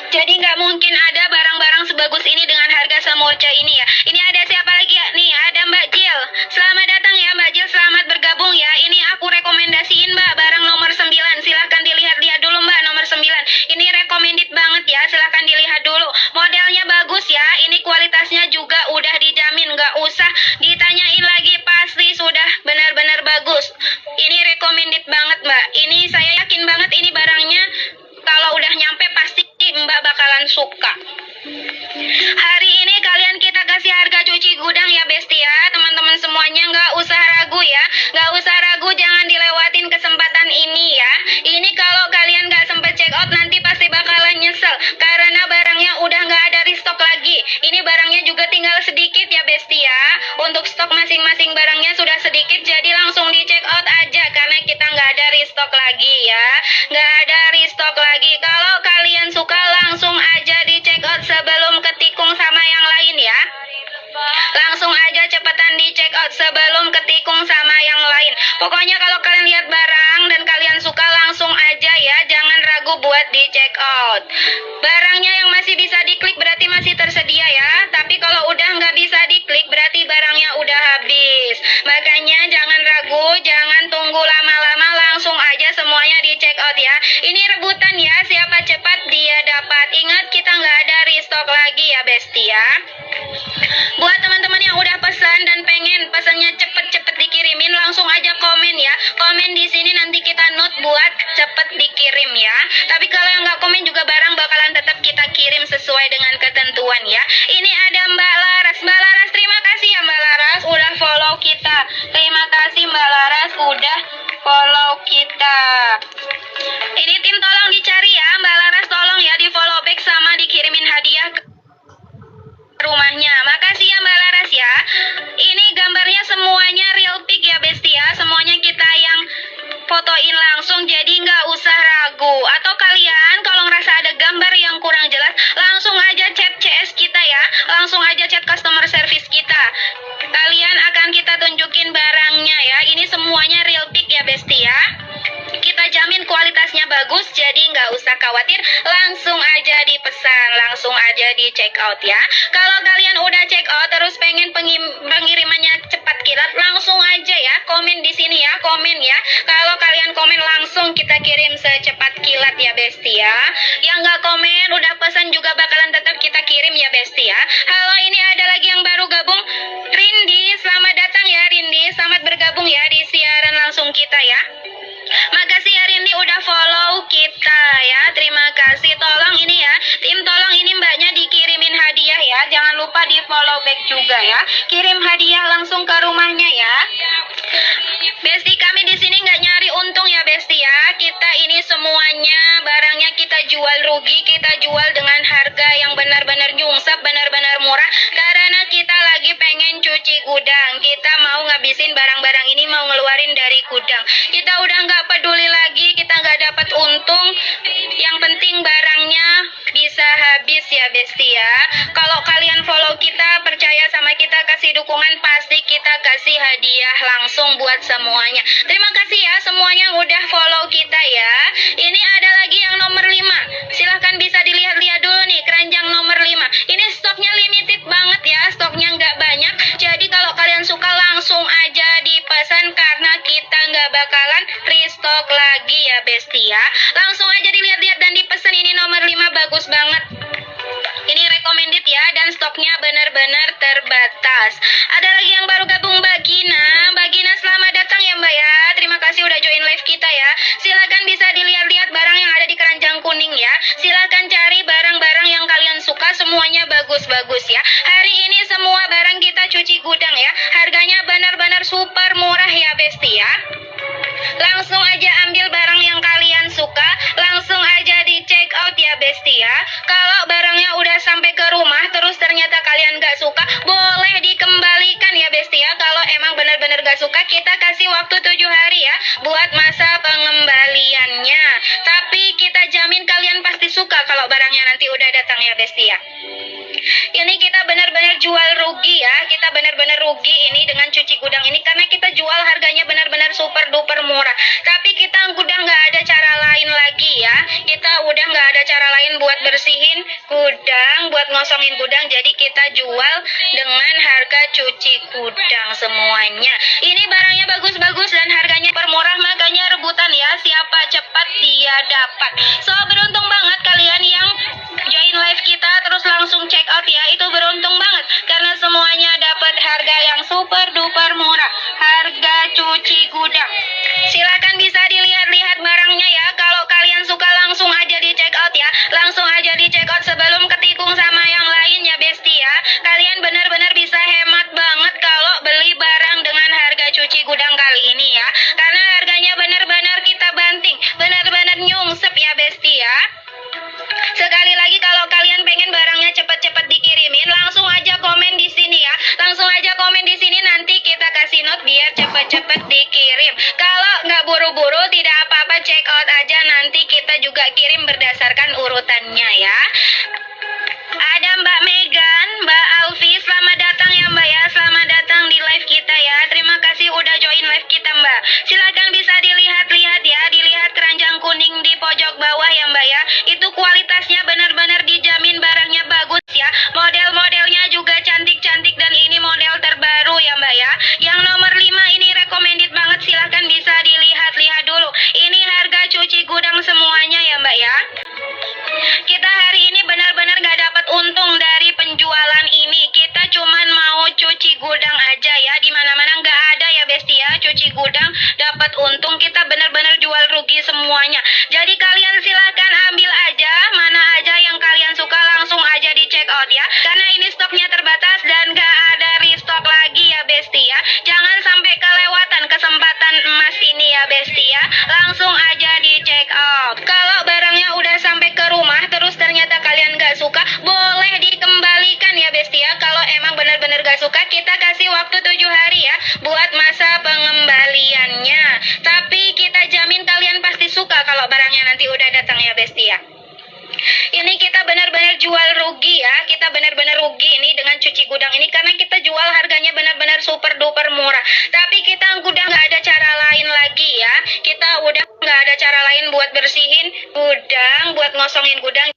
Jadi nggak mungkin ada barang-barang sebagus ini dengan harga semurca ini ya. Ini ada siapa lagi ya? Nih ada Mbak Jil. Selamat datang ya Mbak Jil, selamat bergabung ya. Ini aku rekomendasiin Mbak, barang nomor 9. Silahkan dilihat-lihat dulu Mbak, nomor 9. Ini recommended banget ya, silahkan dilihat dulu. Modelnya bagus ya, ini kualitasnya juga udah dijamin. Nggak usah ditanyain lagi, pasti sudah benar-benar bagus. Ini recommended banget Mbak. Ini saya yakin banget ini barangnya kalau udah nyampe pasti Mbak bakalan suka. Hari ini kalian kita kasih ya Besti ya. Untuk stok masing-masing barangnya sudah sedikit, jadi langsung di check out aja karena kita nggak ada restock lagi ya. Nggak ada restock lagi. Kalau kalian suka langsung aja di check out sebelum ketikung sama yang lain ya. Langsung aja cepetan di check out sebelum ketikung sama yang lain. Pokoknya kalau kalian lihat barang dan kalian suka langsung aja ya, jangan ragu buat di check out. Barangnya yang masih bisa diklik berarti masih tersedia ya. Tapi kalau udah nggak bisa diklik berarti barangnya udah habis. Makanya jangan ragu, jangan tunggu lama-lama, langsung aja semuanya di check out ya. Ini rebutan ya, siapa cepat dia dapat. Ingat kita nggak ada restock lagi ya Besti ya. Buat teman-teman yang udah pesan dan pengen pesannya cepet-cepet dikirimin, langsung aja komen ya. Komen di sini nanti kita note buat cepet dikirim ya. Tapi kalau yang nggak komen juga barang bakalan tetap kita kirim sesuai dengan ketentuan ya. Ini ada Mbak Laras. Mbak Laras, terima kasih ya Mbak Laras udah follow kita. Terima kasih Mbak Laras udah follow kita. Ini tim tolong dicari ya. Mbak Laras tolong ya di follow back sama dikirimin hadiah ke rumahnya. Makasih ya Mbak Laras ya. Ini gambarnya semuanya real pic ya Besti ya. Semuanya kita yang fotoin langsung, jadi nggak usah ragu. Atau kalian kalau ngerasa ada gambar yang kurang jelas, langsung aja chat CS kita ya. Langsung aja chat customer service kita. Kalian akan kita tunjukin barangnya ya. Ini semuanya real pic ya Besti ya. Kita jamin kualitasnya bagus, jadi nggak usah khawatir, langsung aja dipesan, langsung aja di check out ya. Kalau kalian udah check out terus pengen pengirimannya cepat kilat, langsung aja ya komen di sini ya, komen ya. Kalau kalian komen langsung kita kirim secepat kilat ya Besti ya. Yang nggak komen udah pesan juga bakalan tetap kita kirim ya Besti ya. Halo, ini ada lagi yang baru gabung, Rindi, selamat datang ya Rindi, selamat bergabung ya di siaran langsung kita ya. Makasih ya Rindi udah follow kita ya. Terima kasih. Tolong ini ya, tim tolong ini mbaknya dikirimin hadiah ya. Jangan lupa di follow back juga ya. Kirim hadiah langsung ke rumahnya ya. Besti, kami di sini nggak nyari untung ya Besti ya. Kita ini semuanya barangnya kita jual rugi, kita jual dengan harga yang benar-benar nyungsep, benar-benar murah. Karena kita lagi pengen cuci gudang. Kita mau ngabisin barang-barang ini, mau ngeluarin dari gudang. Kita udah nggak peduli lagi, kita nggak dapat untung. Yang penting barangnya bisa habis ya Besti ya. Kalau kalian follow kita, percaya sama kita, kasih dukungan, pasti kita kasih hadiah langsung buat semuanya. Terima kasih ya semuanya yang udah follow kita ya. Ini ada lagi yang nomor 5. Silahkan bisa dilihat-lihat dulu nih, keranjang nomor 5. Ini stoknya limited banget ya, stoknya nggak banyak. Jadi kalau kalian suka langsung aja dipesan karena kita nggak bakalan restock lagi ya Besti ya. Langsung aja dilihat-lihat dan dipesan, ini nomor 5 bagus banget. Ini recommended ya, dan stoknya benar-benar terbatas. Ada lagi yang baru gabung, Mbak Gina. Mbak Gina, selamat datang ya Mbak ya. Terima kasih udah join live kita ya. Silakan bisa dilihat-lihat barang yang ada di keranjang kuning ya. Silakan cari barang-barang yang kalian suka, semuanya bagus-bagus ya. Hari ini semua barang kita cuci gudang ya. Harganya benar-benar super murah ya Besti ya. Langsung aja ambil barang yang kalian suka, langsung aja di check out ya Besti ya. Kalau barangnya udah sampai ke rumah terus ternyata kalian gak suka, boleh dikembalikan ya Besti ya. Kalau emang benar-benar gak suka, kita kasih waktu 7 hari ya buat masa pengembaliannya. Tapi kita jamin kalian pasti suka kalau barangnya nanti udah datang ya Besti ya. Ini kita benar-benar jual rugi ya. Kita benar-benar rugi ini dengan cuci gudang ini, karena kita jual harganya benar-benar super duper murah. Tapi kita udah nggak ada cara lain lagi ya. Kita udah nggak ada cara lain buat bersihin gudang, buat ngosongin gudang. Jadi kita jual dengan harga cuci gudang semuanya. Ini barangnya bagus-bagus dan harganya permurah, makanya rebutan ya. Siapa cepat dia dapat. So beruntung banget kalian yang join live kita terus langsung check out ya. Itu beruntung banget karena semuanya dapat harga yang super duper murah, harga cuci gudang. Silakan bisa dilihat-lihat barangnya ya. Kalau kalian suka langsung aja di check out ya. Langsung aja di check out sebelum ketikung sama yang lain ya Besti ya. Kalian benar-benar bisa hemat banget kalau beli barang dengan harga cuci gudang kali ini ya. Karena harganya benar-benar kita banting, benar-benar nyungsep ya Besti ya. Sekali lagi kalau kalian pengen barangnya cepat-cepat dikirimin, langsung aja komen di sini ya. Langsung dapat untung, kita benar-benar jual rugi semuanya. Jadi kalian silahkan ambil aja, mana aja yang kalian suka langsung aja di check out ya. Karena ini stoknya terbatas dan gak ada restock lagi ya Besti ya. Jangan sampai kelewatan kesempatan emas ini ya Besti ya. Langsung aja di check out. Kalau barangnya udah sampai ke rumah terus ternyata kalian gak suka, boleh dikembalikan ya Besti ya. Kalau emang benar-benar gak suka, kita kasih waktu 7 hari ya buat masa pengembaliannya. Tapi kita jamin kalian pasti suka kalau barangnya nanti udah datang ya Besti ya. Ini kita benar-benar jual rugi ya. Kita benar-benar rugi ini dengan cuci gudang ini karena kita jual harganya benar-benar super duper murah. Tapi kita udah nggak ada cara lain lagi ya. Kita udah nggak ada cara lain buat bersihin gudang, buat ngosongin gudang.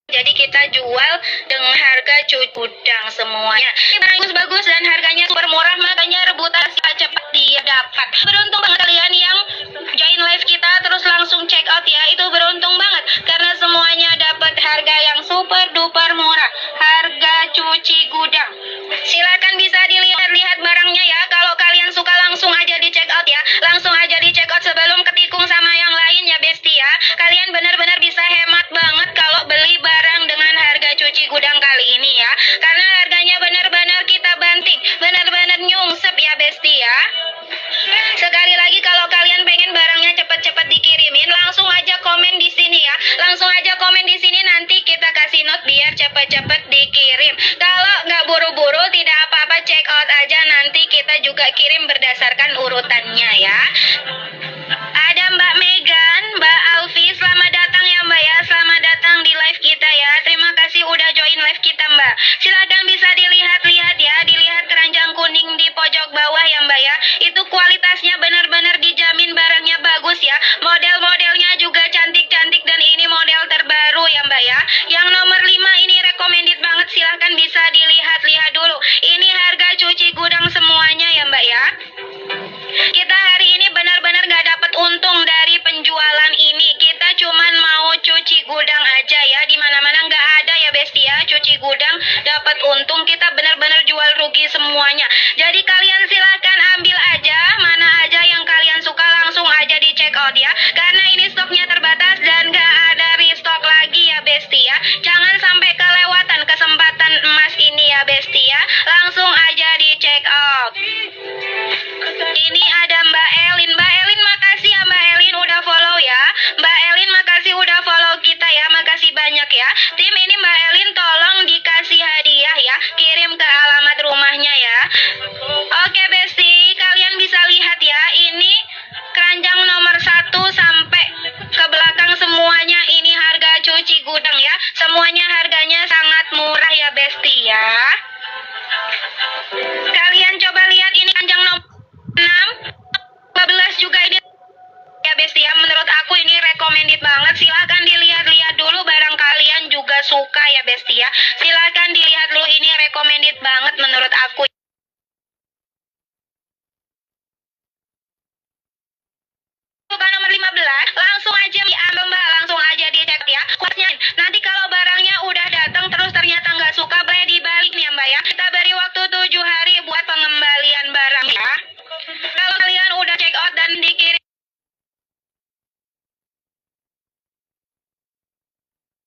Jadi kita jual dengan harga cuci gudang semuanya. Ini bagus-bagus dan harganya super murah, makanya rebutan cepat dia dapat. Beruntung banget kalian yang join live kita terus langsung check out ya. Itu beruntung banget karena semuanya dapat harga yang super duper murah. Harga cuci gudang. Silakan bisa dilihat-lihat barangnya ya. Kalau kalian suka langsung aja di check out ya. Langsung aja di check out sebelum ketikung sama yang lain ya Besti ya. Kalian benar-benar bisa hemat banget kalau beli barang dengan harga cuci gudang kali ini ya. Karena harganya benar-benar kita banting, benar-benar nyungsep ya Besti ya. Sekali lagi kalau kalian pengen barangnya cepat-cepat dikirimin, langsung aja komen di sini ya. Langsung aja komen di sini, nanti kita kasih note biar cepat-cepat dikirim. Kalau nggak buru-buru tidak apa-apa, check out aja, nanti kita juga kirim berdasarkan urutannya ya. Ada Mbak Megan, Mbak Alfi, selamat datang ya Mbak ya. Selamat datang di live kita ya. Terima kasih udah join live kita Mbak. Silakan bisa dilihat-lihat ya. Dilihat keranjang kuning di pojok bawah ya Mbak ya. Itu kualitasnya benar-benar dijamin barangnya bagus ya. Model-modelnya juga cantik-cantik dan ini model terbaru ya Mbak ya. Yang nomor 5 ini recommended banget. Silahkan bisa dilihat-lihat dulu. Ini harga cuci gudang semuanya ya Mbak ya. Kita hari ini benar-benar gak dapat untung dari penjualan ini. Kita cuman mau cuci gudang aja ya. Di mana-mana gak ada ya Besti ya. Cuci gudang dapat untung, kita benar-benar jual rugi semuanya. Jadi kalian silahkan ambil aja, mana aja yang kalian suka langsung aja di check out ya. Karena ini stoknya terbatas dan gak ada restock lagi ya Besti ya. Jangan sampai kelewatan kesempatan emas ini ya Besti ya. Langsung aja di check out. Ini ada Mbak Elin. Mbak Elin makasih ya Mbak Elin udah follow ya. Mbak Elin makasih udah follow kita ya. Makasih banyak ya. Tim ini Mbak Elin tolong dikasih hadiah ya. Kirim ke alamat rumahnya ya. Oke Besti, kalian bisa lihat ya. Ini keranjang nomor 1 sampai ke belakang semuanya ini harga cuci gudang ya. Semuanya harganya sangat murah ya Besti ya. Kalian coba lihat ini keranjang nomor 6, 15 juga ini ya Besti ya. Menurut aku ini recommended banget. Silahkan dilihat-lihat dulu, barang kalian juga suka ya Besti ya. Silahkan dilihat dulu, ini recommended banget menurut aku. Bukan nomor 15, langsung aja diambil Mbak, langsung aja dicek ya. Kuasnya nanti kalau barangnya udah datang terus ternyata nggak suka, boleh dibalik nih ya Mbak ya. Kita beri waktu 7 hari buat pengembalian barang ya. Kalau kalian udah check out dan dikirim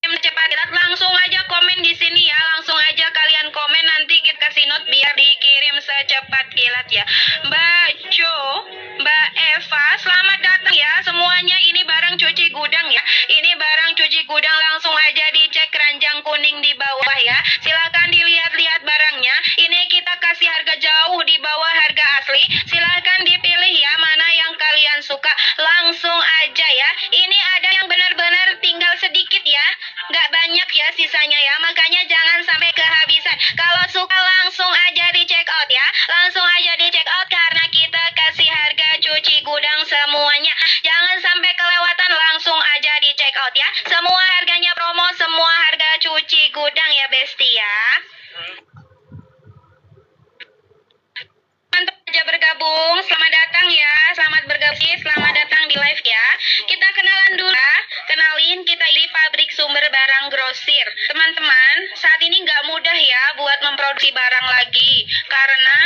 cepat, langsung aja komen di sini ya. Langsung aja kalian komen, nanti kita kasih note biar dikirim secepat kilat ya. Mbak Jo, Mbak Eva, selamat datang ya. Semuanya ini barang cuci gudang ya. Ini barang cuci gudang, langsung aja dicek keranjang kuning di bawah ya. Silakan dilihat-lihat barangnya. Ini kita kasih harga jauh di bawah harga asli. Silakan dipilih ya mana yang kalian suka. Langsung aja ya. Ini ada yang benar-benar tinggal sedikit ya. Nggak banyak ya sisanya ya, makanya jangan sampai kehabisan. Kalau suka langsung aja di check out ya. Langsung aja di check out karena kita kasih harga cuci gudang semuanya. Jangan sampai kelewatan, langsung aja di check out ya. Semua harganya promo, semua harga cuci gudang ya Besti ya. Mantap aja bergabung, selamat datang ya. Selamat bergabung, selamat datang di live ya. Kita kenalan dulu ya. Kenalin, kita ini pabrik sumber barang grosir. Teman-teman, saat ini nggak mudah ya buat memproduksi barang lagi. Karena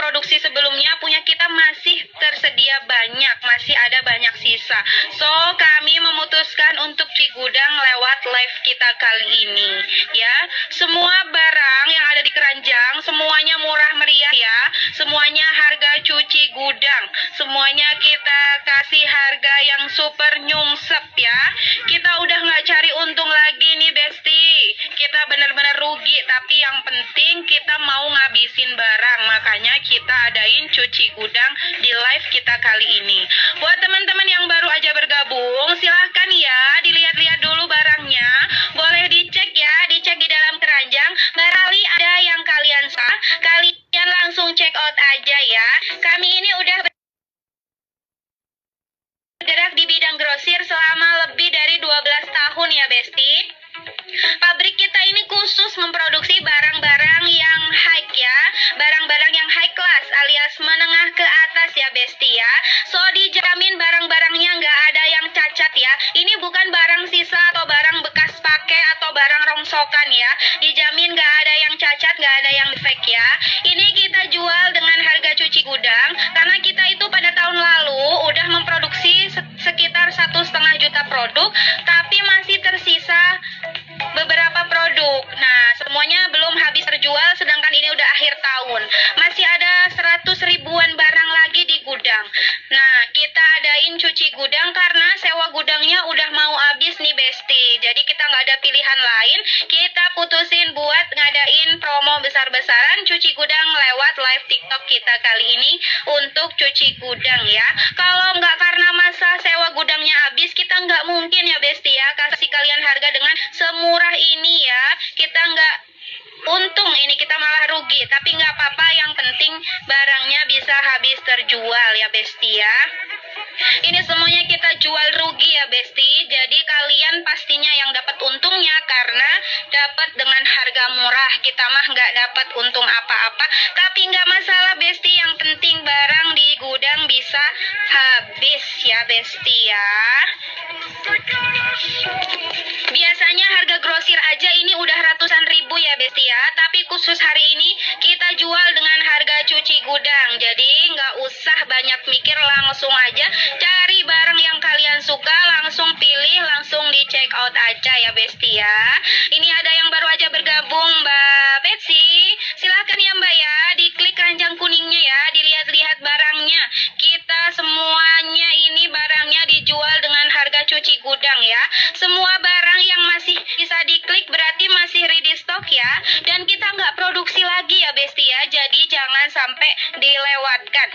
produksi sebelumnya punya kita masih tersedia banyak, masih ada banyak sisa. So, kami memutuskan untuk di gudang lewat live kita kali ini, ya. Semua barang yang ada di keranjang semuanya murah meriah ya. Semuanya harga cuci gudang. Semuanya kita kasih harga yang super nyungsep ya. Kita udah nggak cari untung lagi nih Besti. Kita bener-bener rugi, tapi yang penting kita mau ngabisin barang. Makanya kita adain cuci gudang di live kita kali ini. Buat teman-teman yang baru aja bergabung, silahkan ya dilihat-lihat dulu barangnya. Boleh dicek ya, dicek di dalam keranjang. Barangkali ada yang kalian sah, kalian langsung check out aja ya. Kami ini udah bergerak di bidang grosir selama lebih dari 12 tahun ya Besti. Pabrik kita ini khusus memproduksi barang-barang yang high ya, barang-barang yang high class alias menengah ke atas ya Besti ya. So dijamin barang-barangnya nggak ada yang cacat ya. Ini bukan barang sisa atau barang bekas pakai atau barang rongsokan ya. Dijamin nggak ada yang cacat, nggak ada yang fake ya. Ini kita jual dengan harga cuci gudang karena kita itu pada tahun lalu udah memproduksi sekitar 1,5 juta produk, tapi masih tersisa beberapa produk. Nah, semuanya belum habis terjual, sedangkan ini udah akhir tahun. Masih ada 100 ribuan barang lagi di gudang. Nah, kita adain cuci gudang karena sewa gudangnya udah mau habis nih Besti. Jadi kita nggak ada pilihan lain. Kita putusin buat ngadain promo besar-besaran cuci gudang lewat live TikTok kita kali ini untuk cuci gudang ya. Kalau nggak karena masa sewa gudangnya habis, kita nggak mungkin ya Besti ya kasih kalian harga dengan semurah ini ya. Kita nggak untung, ini kita malah rugi. Tapi nggak apa-apa, yang penting barangnya bisa habis terjual ya Besti ya. Ini semuanya kita jual rugi ya Besti. Jadi kalian pastinya yang dapat untungnya karena dapat dengan harga murah. Kita mah nggak dapat untung apa-apa. Tapi nggak masalah Besti. Yang penting barang di gudang bisa habis ya Besti ya. Biasanya harga grosir aja ini udah ratusan ribu ya Besti ya. Tapi khusus hari ini kita jual dengan harga cuci gudang. Jadi nggak usah banyak mikir, langsung aja cari barang yang kalian suka, langsung pilih, langsung di check out aja ya Besti ya. Ini ada yang baru aja bergabung Mbak Betsy. Silakan ya Mbak ya, diklik keranjang kuningnya ya, dilihat-lihat barangnya. Kita semuanya ini barangnya dijual dengan harga cuci gudang ya. Semua barang yang masih bisa diklik berarti masih ready stock ya. Dan kita nggak produksi lagi ya Besti ya, jadi jangan sampai dilewatkan.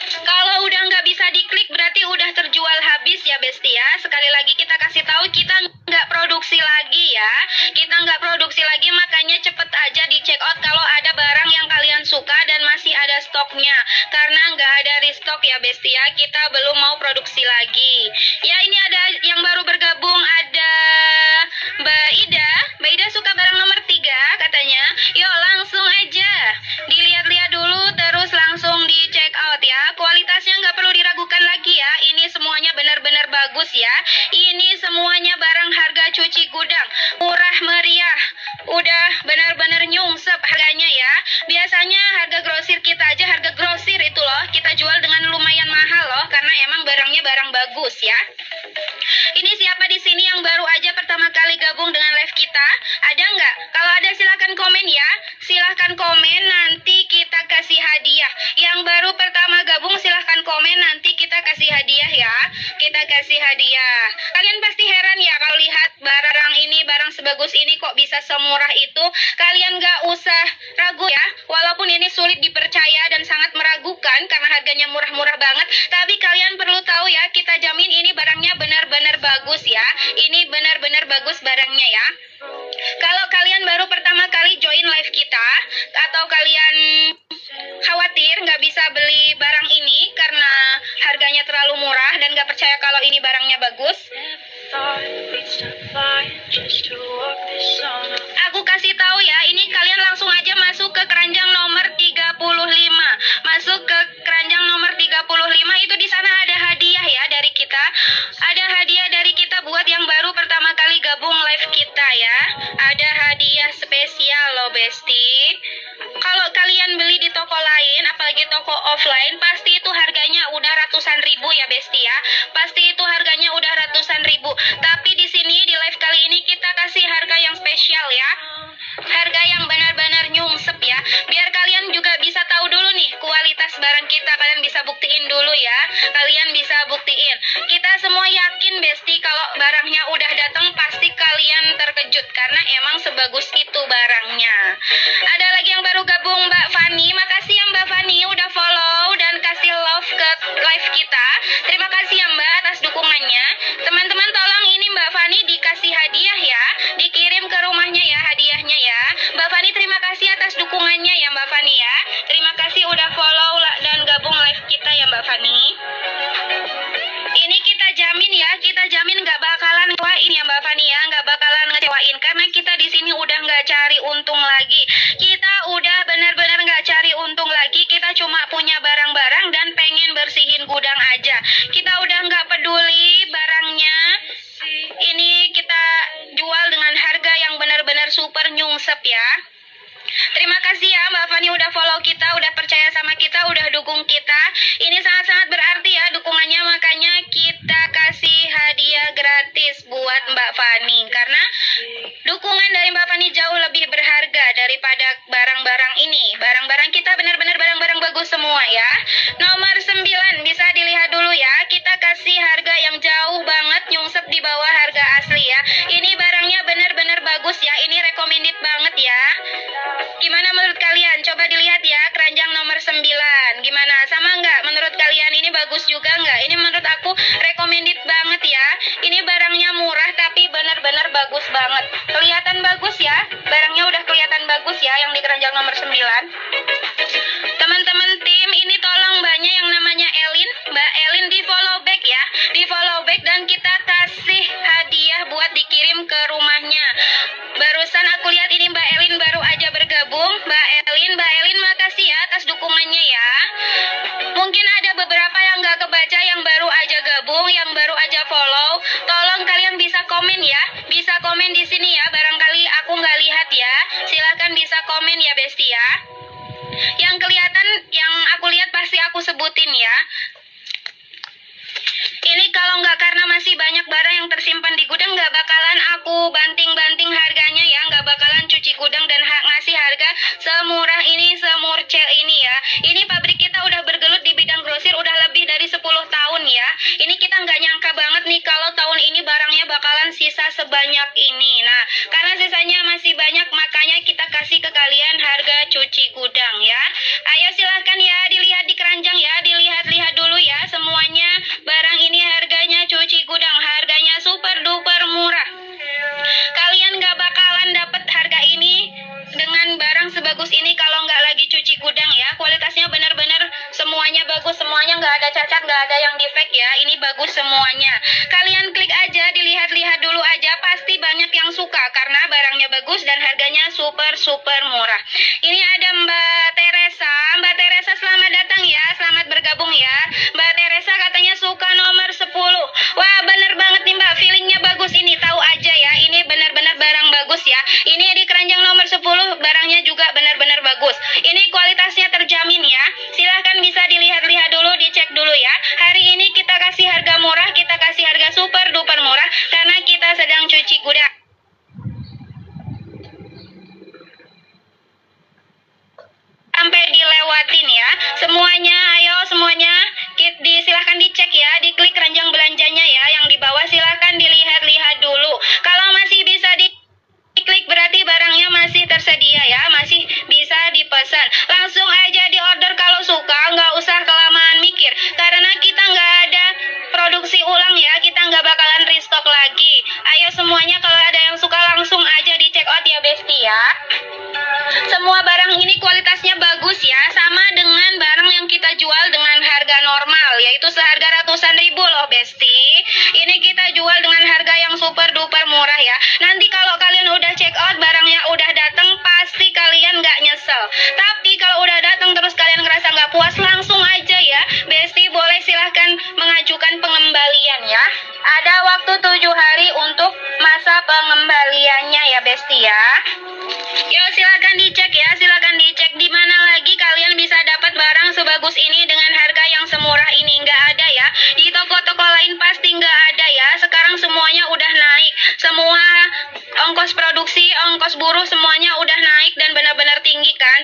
Kalau udah nggak bisa diklik berarti udah terjual habis ya Besti ya. Sekali lagi kita kasih tahu, kita nggak produksi lagi ya. Kita nggak produksi lagi, makanya cepet aja di check out kalau ada barang yang kalian suka dan masih ada stoknya. Karena nggak ada restock ya Besti ya, kita belum mau produksi lagi. Ya, ini ada yang baru bergabung, ada Mbak Ida. Mbak Ida suka barang nomor 3 katanya. Yuk langsung aja dilihat-lihat dulu, terus langsung di check out ya. Kualitasnya nggak perlu diragukan lagi ya. Ini semuanya benar-benar bagus ya. Ini semuanya barang harga cuci gudang, murah meriah, udah benar-benar nyungsep harganya ya. Biasanya harga grosir kita aja, harga grosir itu loh, kita jual dengan lumayan mahal loh, karena emang barangnya barang bagus ya. Ini siapa di sini yang baru aja pertama kali gabung dengan live kita? Ada nggak? Kalau ada silahkan komen ya. Silahkan komen, nanti kita kasih hadiah. Yang baru pertama gabung silahkan komen, nanti kita kasih hadiah ya. Kita kasih hadiah. Kalian pasti heran ya kalau lihat barang ini, barang sebagus ini kok bisa semurah itu. Kalian nggak usah ragu ya. Walaupun ini sulit dipercaya dan sangat meragukan karena harganya murah-murah banget. Tapi kalian perlu tahu ya, kita jamin ini barangnya benar-benar bagus ya. Ini benar-benar bagus barangnya ya. Kalau kalian baru pertama kali join live kita, atau kalian khawatir nggak bisa beli barang ini karena harganya terlalu murah dan nggak percaya kalau ini barangnya bagus, aku kasih tahu ya, ini kalian langsung aja masuk ke keranjang nomor 35. Masuk ke keranjang nomor 35, itu di sana ada hadiah ya dari kita. Ada hadiah dari kita buat yang baru pertama kali gabung live kita ya. Ada hadiah spesial loh Besti. Kalau kalian beli di toko lain, apalagi toko offline, pasti itu harganya udah ratusan ribu ya Besti ya. Pasti itu harganya udah ratusan ribu. Tapi di sini di live kali ini kita kasih harga yang spesial ya. Harga yang benar-benar nyungsep ya. Biar kalian juga bisa tahu dulu nih kualitas barang kita. Kalian bisa buktiin dulu ya. Kalian bisa buktiin. Kita semua yakin Besti kalau barangnya udah datang pasti kalian terkejut karena emang sebagus itu barangnya. Ada lagi yang baru gabung, Mbak Fani. Makasih ya Mbak Fani udah follow dan kasih love ke live kita. Terima kasih ya Mbak atas dukungannya. Teman-teman tolong ini Mbak Fani dikasih hadiah ya. Dikirim ke rumahnya ya hadiahnya ya. Mbak Fani terima kasih atas dukungannya ya Mbak Fani ya. Terima kasih udah follow dan gabung live kita ya Mbak Fani. Ini kita jamin nggak bakalan ngecewain ya Mbak Fani ya, nggak bakalan ngecewain karena kita di sini udah nggak cari untung lagi. Kita udah benar-benar nggak cari untung lagi. Kita cuma punya barang-barang dan pengen bersihin gudang aja. Kita udah nggak peduli barangnya. Ini kita jual dengan harga yang benar-benar super nyungsep ya. Terima kasih ya Mbak Fani udah follow kita, udah percaya sama kita, udah dukung kita. Ini sangat-sangat berarti ya dukungannya, makanya kita kasih hadiah gratis buat Mbak Fani. Karena dukungan dari Mbak Fani jauh lebih berharga daripada barang-barang ini. Barang-barang kita benar-benar barang-barang bagus semua ya. Nomor 9 bisa dilihat dulu ya. Kita kasih harga yang jauh banget nyungsep di bawah harga asli ya. Ini barangnya benar-benar bagus ya. Ini recommended banget ya. Gimana menurut kalian? Coba dilihat ya keranjang nomor 9. Gimana? Sama nggak menurut kalian? Ini bagus juga nggak? Ini menurut aku recommended banget ya. Ini barangnya murah tapi benar-benar bagus banget. Kelihatan bagus ya. Barangnya udah kelihatan bagus ya yang di keranjang nomor 9. Teman-teman tim, ini tolong mbaknya yang namanya Elin. Mbak Elin di follow back ya. Di follow back dan kita kasih hadiah buat dikirim ke rumahnya. Barusan aku lihat ini Mbak Elin baru aja bergabung. Mbak Elin makasih ya atas dukungannya ya. Mungkin ada beberapa yang nggak kebaca, yang baru aja gabung, yang baru aja follow. Tolong kalian bisa komen ya. Bisa komen di sini ya. Barangkali aku nggak lihat ya. Silahkan bisa komen ya Besti ya. Yang kelihatan, yang aku lihat pasti aku sebutin ya. Ini kalau nggak karena masih banyak barang yang tersimpan di gudang, nggak bakalan aku banting-banting harganya ya, nggak bakalan cuci gudang dan ngasih harga semurah ini, semurcel ini ya. Ini pabrik kita udah bergelut di bidang grosir udah lebih dari 10 tahun ya. Ini kita nggak nyangka banget nih kalau tahun ini barangnya bakalan sisa sebanyak ini. Nah, karena sisanya masih banyak, makanya kita kasih ke kalian harga cuci gudang ya. Ayo silahkan ya, dilihat di keranjang ya, dilihat-lihat dulu ya semuanya. Barang ini harganya cuci gudang, harganya super duper murah. Kalian gak bakalan dapet harga ini dengan barang sebagus ini kalau nggak lagi cuci gudang ya. Kualitasnya benar-benar semuanya bagus, semuanya nggak ada cacat, nggak ada yang defect ya. Ini bagus semuanya. Kalian klik aja, dilihat-lihat dulu aja, pasti banyak yang suka karena barangnya bagus dan harganya super murah. Ini ada Mbak Teresa. Mbak Teresa selamat datang ya, selamat bergabung ya. Mbak Teresa katanya suka nomor 10. Wah bener banget nih Mbak, feelingnya bagus ini, tahu aja ya. Ini benar-benar barang bagus ya. Ini di keranjang nomor 10 barangnya juga benar-benar bagus. Ini kualitasnya terjamin ya. Silahkan bisa dilihat-lihat dulu, dicek dulu ya. Hari ini kita kasih harga murah, kita kasih harga super duper murah karena kita sedang cuci gudang. Sampai dilewatin ya. Semuanya, ayo semuanya silahkan dicek ya, diklik keranjang belanjanya ya. Yang di bawah silahkan dilihat-lihat dulu. Kalau masih bisa diklik berarti barangnya masih tersedia ya, masih bisa dipesan. Langsung aja di order kalau suka, nggak usah kelamaan mikir. Karena kita nggak ada produksi ulang ya, kita nggak bakalan restock lagi. Ayo semuanya kalau ada yang suka langsung aja di check out ya Besti ya. Semua barang ini kualitasnya bagus ya, sama dengan barang yang kita jual dengan harga normal, yaitu seharga ratusan ribu loh Besti. Ini kita jual dengan harga yang super duper murah ya. Nanti kalau kalian udah check out, barangnya udah datang, pasti kalian nggak nyesel. Tapi kalau udah datang terus kalian ngerasa nggak puas, langsung aja ya Besti boleh silahkan mengajukan pengembalian ya. Ada waktu 7 hari untuk masa pengembaliannya ya Besti ya. Yo silahkan dicek ya, silahkan dicek di mana lagi kalian bisa dapat barang sebagus ongkos buruh semuanya udah naik dan benar-benar tinggi kan.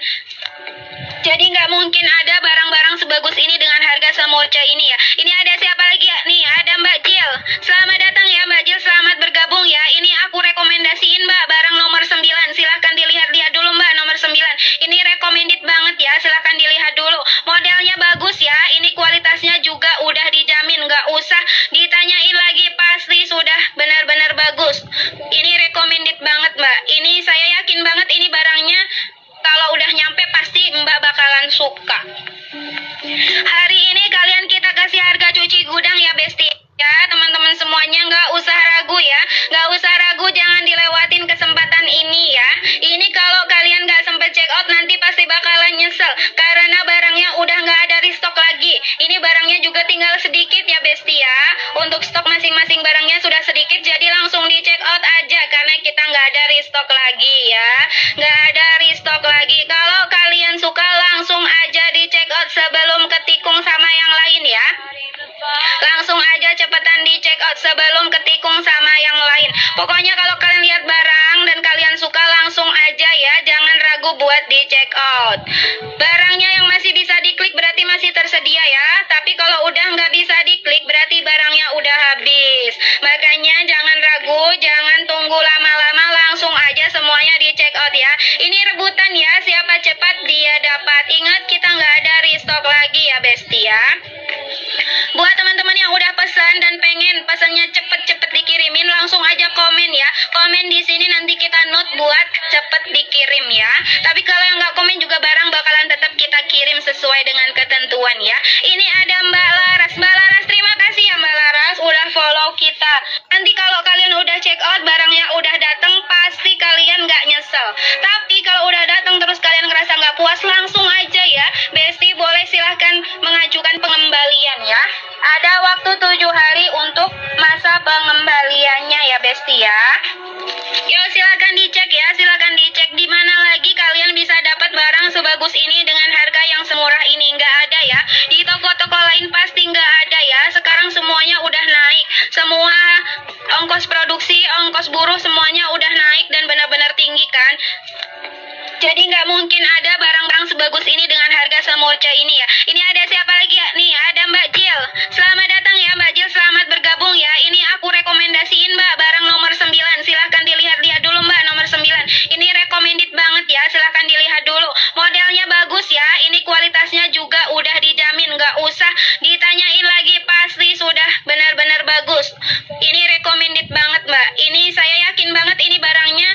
Jadi nggak mungkin ada barang-barang sebagus ini dengan harga semurca ini ya. Ini ada siapa lagi ya? Nih ada Mbak Jill. Selamat datang ya Mbak Jill, selamat bergabung ya. Ini aku rekomendasiin Mbak barang nomor 9. Silahkan dilihat-lihat dulu Mbak nomor 9. Ini recommended banget ya, silahkan dilihat dulu. Modelnya bagus ya, ini kualitasnya juga udah dijamin. Nggak usah ditanyain lagi, pasti sudah benar-benar bagus. Ini recommended banget Mbak. Ini saya yakin banget ini barangnya kalau udah nyampe pasti Mbak bakalan suka. Hari ini kalian kita kasih harga cuci gudang ya Besti. Ya teman-teman semuanya nggak usah ragu ya. Nggak usah ragu, jangan dilewatin kesempatan ini ya. Ini kalau kalian nggak sempet check out nanti pasti bakalan nyesel. Karena barangnya udah nggak ada restock lagi. Ini barangnya juga tinggal sedikit ya Besti ya. Untuk stok masing-masing barangnya sudah sedikit, jadi langsung di check out aja. Karena kita nggak ada restock lagi ya. Nggak ada restock lagi. Kalau kalian suka langsung aja di check out sebelum ketikung sama yang lain ya. Langsung aja cepetan di check out sebelum ketikung sama yang lain. Pokoknya kalau kalian lihat barang dan kalian suka langsung aja ya, jangan ragu buat di check out. Barangnya yang masih bisa diklik berarti masih tersedia ya. Tapi kalau udah nggak bisa diklik berarti barangnya udah habis. Makanya jangan ragu, jangan tunggu lama-lama, langsung aja semuanya di check out ya. Ini rebutan ya, siapa cepat dia dapat. Ingat kita nggak ada restock lagi ya Besti ya. Buat teman-teman yang udah pesan dan pengen pesannya cepet-cepet dikirimin, langsung aja komen ya. Komen di sini nanti kita note buat cepet dikirim ya. Tapi kalau yang nggak komen juga barang bakalan tetap kita kirim sesuai dengan ketentuan ya. Ini ada Mbak Laras. Mbak Laras, terima kasih ya Mbak Laras udah follow kita. Nanti kalau kalian udah check out barangnya udah datang, pasti kalian nggak nyesel. Tapi kalau udah datang terus kalian ngerasa nggak puas, langsung aja ya Besti boleh silahkan mengajukan pengembalian ya. Ada waktu 7 hari untuk masa pengembaliannya ya Besti ya. Yuk silakan dicek ya, silakan dicek di mana lagi kalian bisa dapat barang sebagus ini dengan harga yang semurah ini. Nggak ada ya, di toko-toko lain pasti nggak ada ya. Sekarang semuanya udah naik, semua ongkos produksi, ongkos buruh semuanya udah naik dan benar-benar tinggi kan. Jadi nggak mungkin ada barang-barang sebagus ini dengan harga semurca ini ya. Ini ada siapa lagi ya? Nih ada Mbak Jill. Selamat datang ya Mbak Jill, selamat bergabung ya. Ini aku rekomendasiin Mbak barang nomor 9. Silahkan dilihat-lihat dulu Mbak nomor 9. Ini recommended banget ya, silahkan dilihat dulu. Modelnya bagus ya, ini kualitasnya juga udah dijamin. Nggak usah ditanyain lagi, pasti sudah benar-benar bagus. Ini recommended banget Mbak. Ini saya yakin banget ini barangnya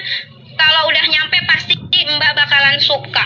kalau udah nyampe pasti Mbak bakalan suka.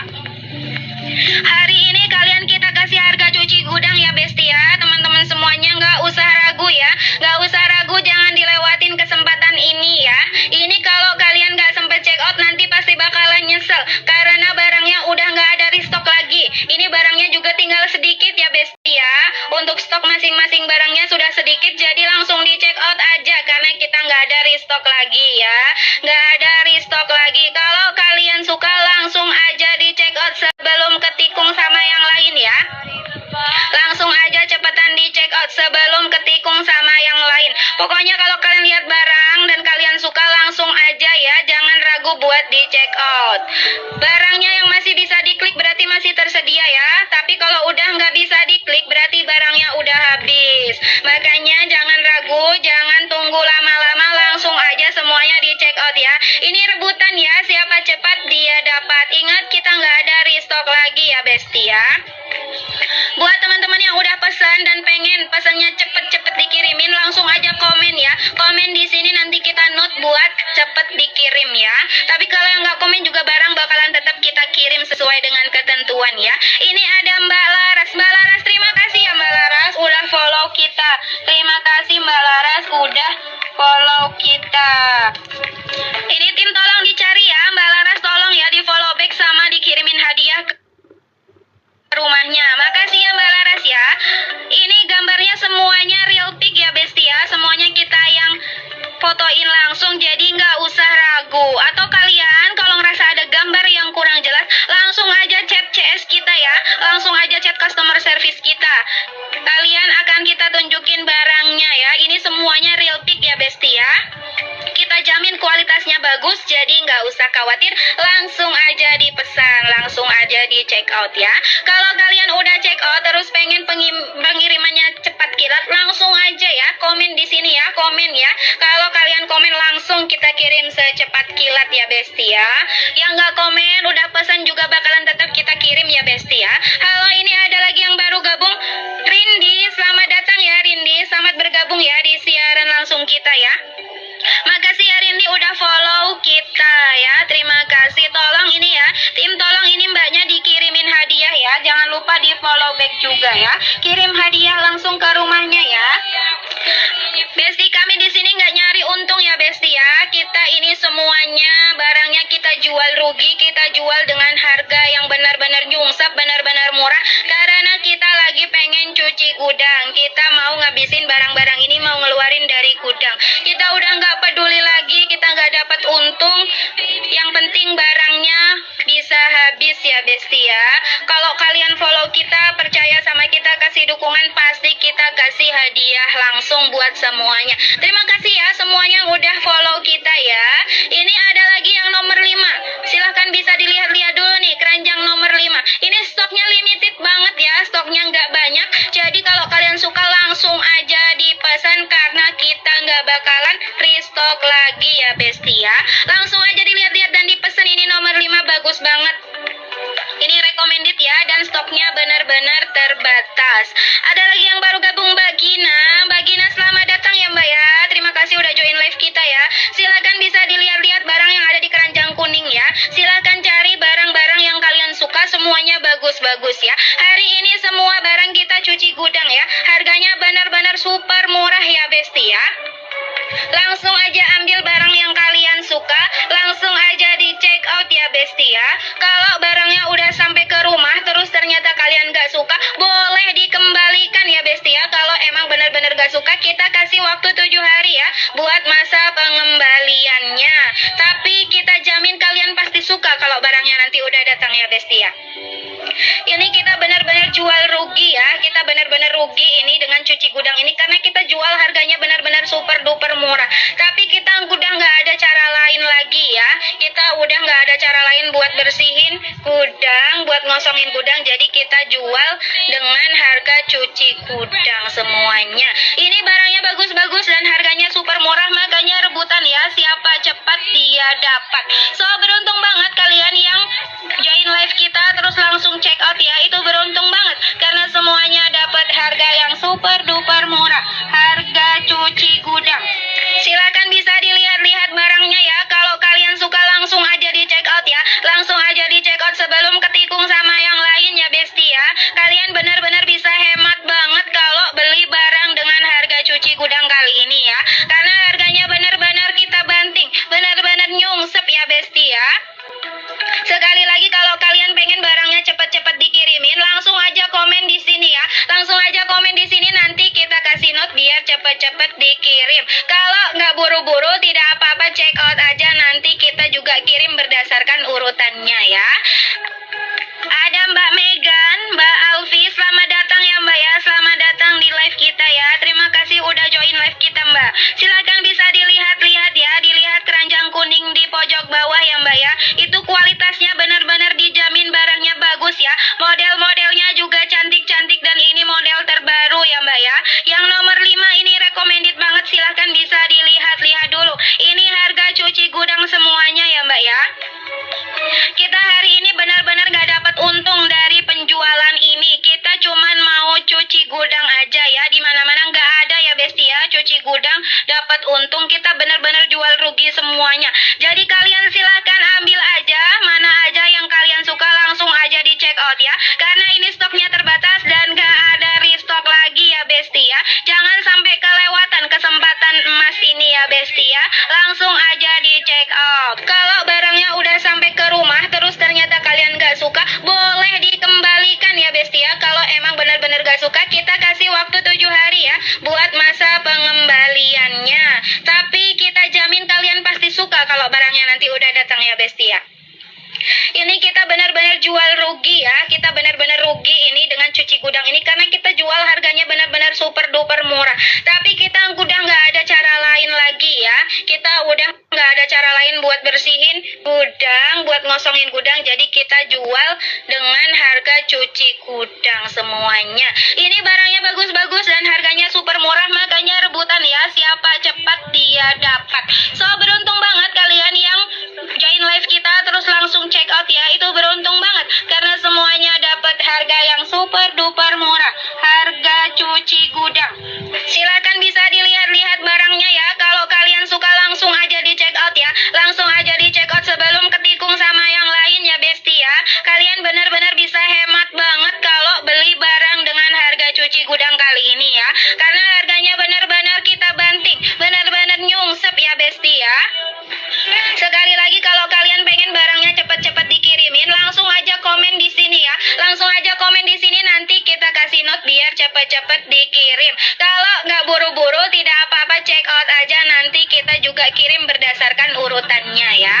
Hari ini kalian kita kasih harga cuci gudang ya Besti ya. Teman-teman semuanya nggak usah ragu ya. Nggak usah ragu, jangan dilewatin kesempatan ini ya. Ini kalau kalian nggak sempet check out nanti pasti bakalan nyesel. Karena barangnya udah nggak ada restock lagi. Ini barangnya juga tinggal sedikit ya Besti ya. Untuk stok masing-masing barangnya sudah sedikit, jadi langsung di check out aja. Karena kita nggak ada restock lagi ya. Nggak ada restock lagi. Kalau kalian suka langsung aja di check out sebelum ketikung sama yang lain ya. Langsung aja cepetan di check out sebelum ketikung sama yang lain. Pokoknya kalau kalian lihat barang dan kalian suka langsung aja ya, jangan ragu buat di check out. Barangnya yang masih bisa diklik berarti masih tersedia ya. Tapi kalau udah nggak bisa diklik berarti barangnya udah habis. Makanya jangan ragu, jangan tunggu lama-lama, langsung aja semuanya di check out ya. Ini rebutan ya, siapa cepat dia dapat. Ingat kita nggak ada restock lagi ya Besti ya. Buat teman-teman yang udah pesan dan pengen pesannya cepet-cepet dikirimin, langsung aja komen ya. Komen di sini nanti kita note buat cepet dikirim ya. Tapi kalau yang nggak komen juga barang bakalan tetap kita kirim sesuai dengan ketentuan ya. Ini ada Mbak Laras. Mbak Laras, terima kasih ya Mbak Laras udah follow kita. Terima kasih Mbak Laras udah follow kita. Ini tim tolong dicari ya Mbak Laras, tolong ya di follow back sama dikirimin hadiah ke rumahnya. Makasih ya Mbak Laras ya. Ini gambarnya semuanya real pic ya Besti ya. Semuanya kita yang fotoin langsung, jadi nggak usah ragu. Atau kalian kalau ngerasa ada gambar yang kurang jelas, langsung aja chat CS kita ya. Langsung langsung aja dipesan, langsung aja di check out ya. Kalau kalian udah check out terus pengen pengirimannya cepat kilat, langsung aja ya komen di sini ya, komen ya. Kalau kalian komen langsung kita kirim secepat kilat ya Besti ya. Yang nggak komen udah pesan juga bakalan tetap kita kirim ya Besti ya. Halo, ini ada lagi yang baru gabung, Rindi. Selamat datang ya Rindi, selamat bergabung ya di siaran langsung kita ya. Makasih ya Rindi udah follow kita ya. Terima kasih. Tolong ini ya, tim tolong ini mbaknya dikirimin hadiah ya. Jangan lupa di follow back juga ya. Kirim hadiah langsung ke rumahnya ya. Besti, kami di sini nggak nyari untung ya Besti ya. Kita ini semuanya barangnya kita jual rugi, kita jual dengan harga yang benar-benar nyungsep, benar-benar murah. Karena kita lagi pengen cuci gudang. Kita mau ngabisin barang-barang ini, mau ngeluarin dari gudang. Kita udah nggak peduli lagi, kita nggak dapat untung. Yang penting barangnya bisa habis ya Besti ya. Kalau kalian follow kita, percaya sama kita, kasih dukungan, pasti kita kasih hadiah langsung buat semuanya. Terima kasih ya semuanya yang udah follow kita ya. Ini ada lagi yang nomor 5. Silahkan bisa dilihat-lihat dulu nih, keranjang nomor 5. Ini stoknya limited banget ya, stoknya nggak banyak. Jadi kalau kalian suka langsung aja dipesan karena kita nggak bakalan restock lagi ya Besti ya. Langsung aja dilihat-lihat dan dipesan, ini nomor 5 bagus banget. Ini recommended ya, dan stoknya benar-benar terbatas. Ada lagi yang baru gabung, Mbak Gina. Mbak Gina selamat datang ya Mbak ya. Terima kasih udah join live kita ya. Silakan bisa dilihat-lihat barang yang ada di keranjang kuning ya. Silakan cari barang-barang yang kalian suka, semuanya bagus-bagus ya. Hari ini semua barang kita cuci gudang ya. Harganya benar-benar super murah ya Besti ya. Langsung aja ambil barang yang kalian suka, langsung aja di check out ya Besti ya. Kalau barangnya udah sampai ke rumah terus ternyata kalian gak suka, boleh dikembalikan ya Besti ya. Kalau emang benar-benar gak suka, kita kasih waktu 7 hari ya buat masa pengembaliannya. Tapi kita jamin kalian pasti suka kalau barangnya nanti udah datang ya Besti ya. Ini kita benar-benar jual rugi ya. Kita benar-benar rugi ini dengan cuci gudang ini karena kita jual harganya benar-benar super duper murah. Tapi kita udah nggak ada cara lain lagi ya. Kita udah nggak ada cara lain buat bersihin gudang, buat ngosongin gudang. Jadi kita jual dengan harga cuci gudang semuanya. Ini barangnya bagus-bagus dan harganya super murah, makanya rebutan ya. Siapa cepat dia dapat. So beruntung banget kalian yang join live kita terus langsung check out ya. Itu beruntung banget karena semuanya dapat harga yang super duper murah. Harga cuci gudang. Silakan bisa dilihat-lihat barangnya ya. Kalau kalian suka langsung aja di check out ya. Langsung aja di check out sebelum ketikung sama yang lain ya Besti ya. Kalian benar-benar bisa hemat banget kalau beli barang dengan harga cuci gudang kali ini ya. Karena harganya benar-benar kita banting, benar-benar nyungsep ya Besti ya. Sekali lagi kalau kalian pengen barangnya cepat-cepat dikirimin, langsung aja komen di sini ya. Langsung aja komen di sini, nanti kita kasih note biar cepat-cepat dikirim. Kalau nggak buru-buru tidak apa-apa, check out aja, nanti kita juga kirim berdasarkan urutannya ya. Ada Mbak Megan, Mbak Alfi, selamat datang ya Mbak ya. Selamat datang di live kita ya. Terima kasih udah join live kita Mbak. Silakan bisa dilihat-lihat ya. Dilihat keranjang kuning di pojok bawah ya Mbak ya. Itu kualitasnya benar-benar dijamin, barangnya bagus ya. Model-modelnya juga cantik-cantik dan ini model terbaru ya Mbak ya. Yang nomor 5 ini recommended banget. Silakan bisa dilihat-lihat dulu. Ini harga cuci gudang semuanya ya Mbak ya. Kita hari ini benar-benar gak dapat untung dari penjualan ini. Kita cuman mau cuci gudang aja ya. Di mana-mana gak ada ya Besti ya cuci gudang dapat untung. Kita benar-benar jual rugi semuanya. Jadi kalian silahkan ambil aja mana aja yang kalian suka, langsung aja di check out ya. Karena ini stoknya terbatas dan gak ada restock lagi ya Besti ya. Jangan sampai kelewatan kesempatan emas ini ya Besti ya. Langsung aja di check out. Kalau barangnya udah sampai ke rumah terus ternyata kalian gak suka, boleh dikembalikan ya Besti ya. Kalau emang benar-benar gak suka, kita kasih waktu 7 hari ya buat masa pengembaliannya. Tapi kita jamin kalian pasti suka kalau barangnya nanti udah datang ya Besti ya. Ini kita benar-benar jual rugi ya. Kita benar-benar rugi ini dengan cuci gudang ini karena kita jual harganya benar-benar super duper murah. Tapi kita udah nggak ada cara lain lagi ya. Kita udah nggak ada cara lain buat bersihin gudang, buat ngosongin gudang, jadi kita jual dengan harga cuci gudang semuanya. Ini barangnya bagus-bagus dan harganya super murah, makanya rebutan ya, siapa cepat dia dapat. So beruntung banget kalian yang join live kita terus langsung check out ya, itu beruntung banget karena semuanya dapat harga yang super duper murah, harga cuci gudang. Silakan bisa dilihat-lihat barangnya ya, kalau kalian suka langsung aja di check out ya, langsung aja di check out sebelum ketikung sama yang lain ya besti ya. Kalian benar-benar bisa hemat banget kalau beli barang dengan harga cuci gudang kali ini ya, karena harganya benar-benar kita banting, benar-benar nyungsep ya besti ya. Sekali lagi kalau kalian pengen barangnya cepet-cepet dikirimin, langsung aja komen di sini ya, langsung aja komen di sini, nanti kita kasih note biar cepet-cepet dikirim. Kalau nggak buru-buru tidak apa-apa, check out aja, nanti kita juga kirim berdasarkan urutannya ya.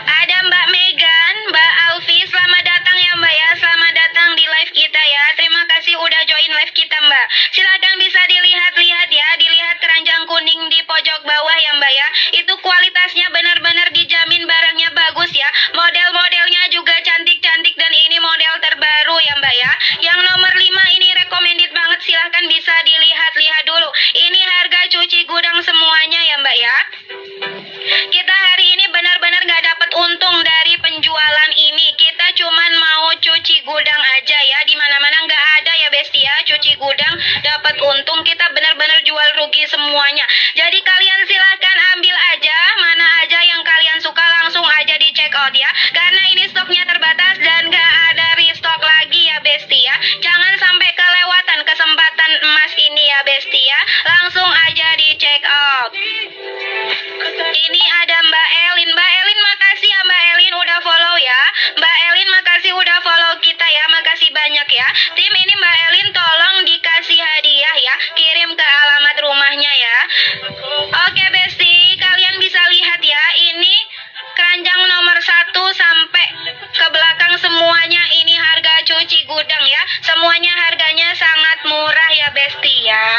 Ada Mbak Megan, Mbak Alfi, selamat datang ya Mbak ya, selamat datang di live kita ya. Terima kasih udah join live kita Mbak. Silakan bisa dilihat-lihat ya, dilihat keranjang kuning di pojok bawah ya Mbak ya. Itu kualitasnya benar-benar dijamin, barangnya bagus ya. Model-modelnya juga cantik-cantik dan ini model terbaru ya Mbak ya. Yang nomor 5 ini recommended banget, silahkan bisa dilihat-lihat dulu. Ini harga cuci gudang semuanya ya Mbak ya. Kita hari ini benar-benar gak dapat untung dari penjualan ini. Kita cuman mau cuci gudang aja ya. Di mana-mana gak ada ya besti ya, cuci gudang dapat untung. Kita benar-benar jual rugi semuanya. Jadi kalian silahkan ambil aja, mana aja yang kalian suka langsung aja di check out ya. Karena ini stoknya terbatas dan gak ada restock lagi ya besti ya. Jangan sampai kelewatan kesempatan emas ini ya besti ya. Langsung aja di check out. Ini ada Mbak Elin. Mbak Elin makasih ya Mbak Elin udah follow ya. Mbak Elin makasih udah follow kita ya. Makasih banyak ya. Tim ini Mbak Elin tolong dikasih hadiah ya. Kirim ke alamat rumahnya ya. Oke besti, kalian bisa lihat ya. Ini keranjang nomor 1 sampai ke belakang semuanya ini harga cuci gudang ya. Semuanya harganya sangat murah ya besti ya.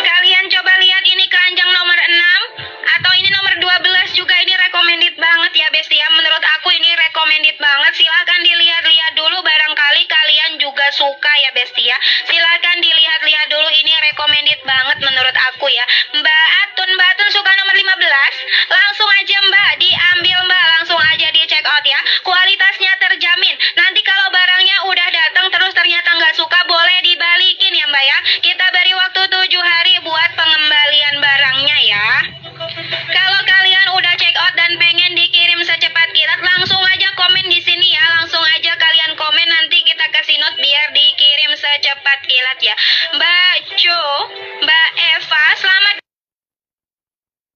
Kalian coba lihat ini keranjang nomor 6 atau ini nomor 12 juga, ini recommended banget ya besti ya. Menurut aku ini recommended banget. Silahkan dilihat-lihat dulu, barangkali kalian juga suka ya besti ya. Silahkan dilihat-lihat dulu, ini recommended banget menurut aku ya. Mbak Atun suka nomor 15. Langsung aja Mbak diambil Mbak, langsung aja di check out ya. Kualitasnya terjamin. Nanti kalau barangnya udah datang terus ternyata nggak suka, boleh dibalikin ya Mbak ya. Kita beri waktu 7 hari buat pengembalian barangnya ya. Kalau kalian udah check out dan pengen dikirim secepat kilat, langsung aja komen di sini ya. Langsung aja kalian komen, nanti kita kasih note biar dikirim secepat kilat ya. Mbak Jo, Mbak Eva, selamat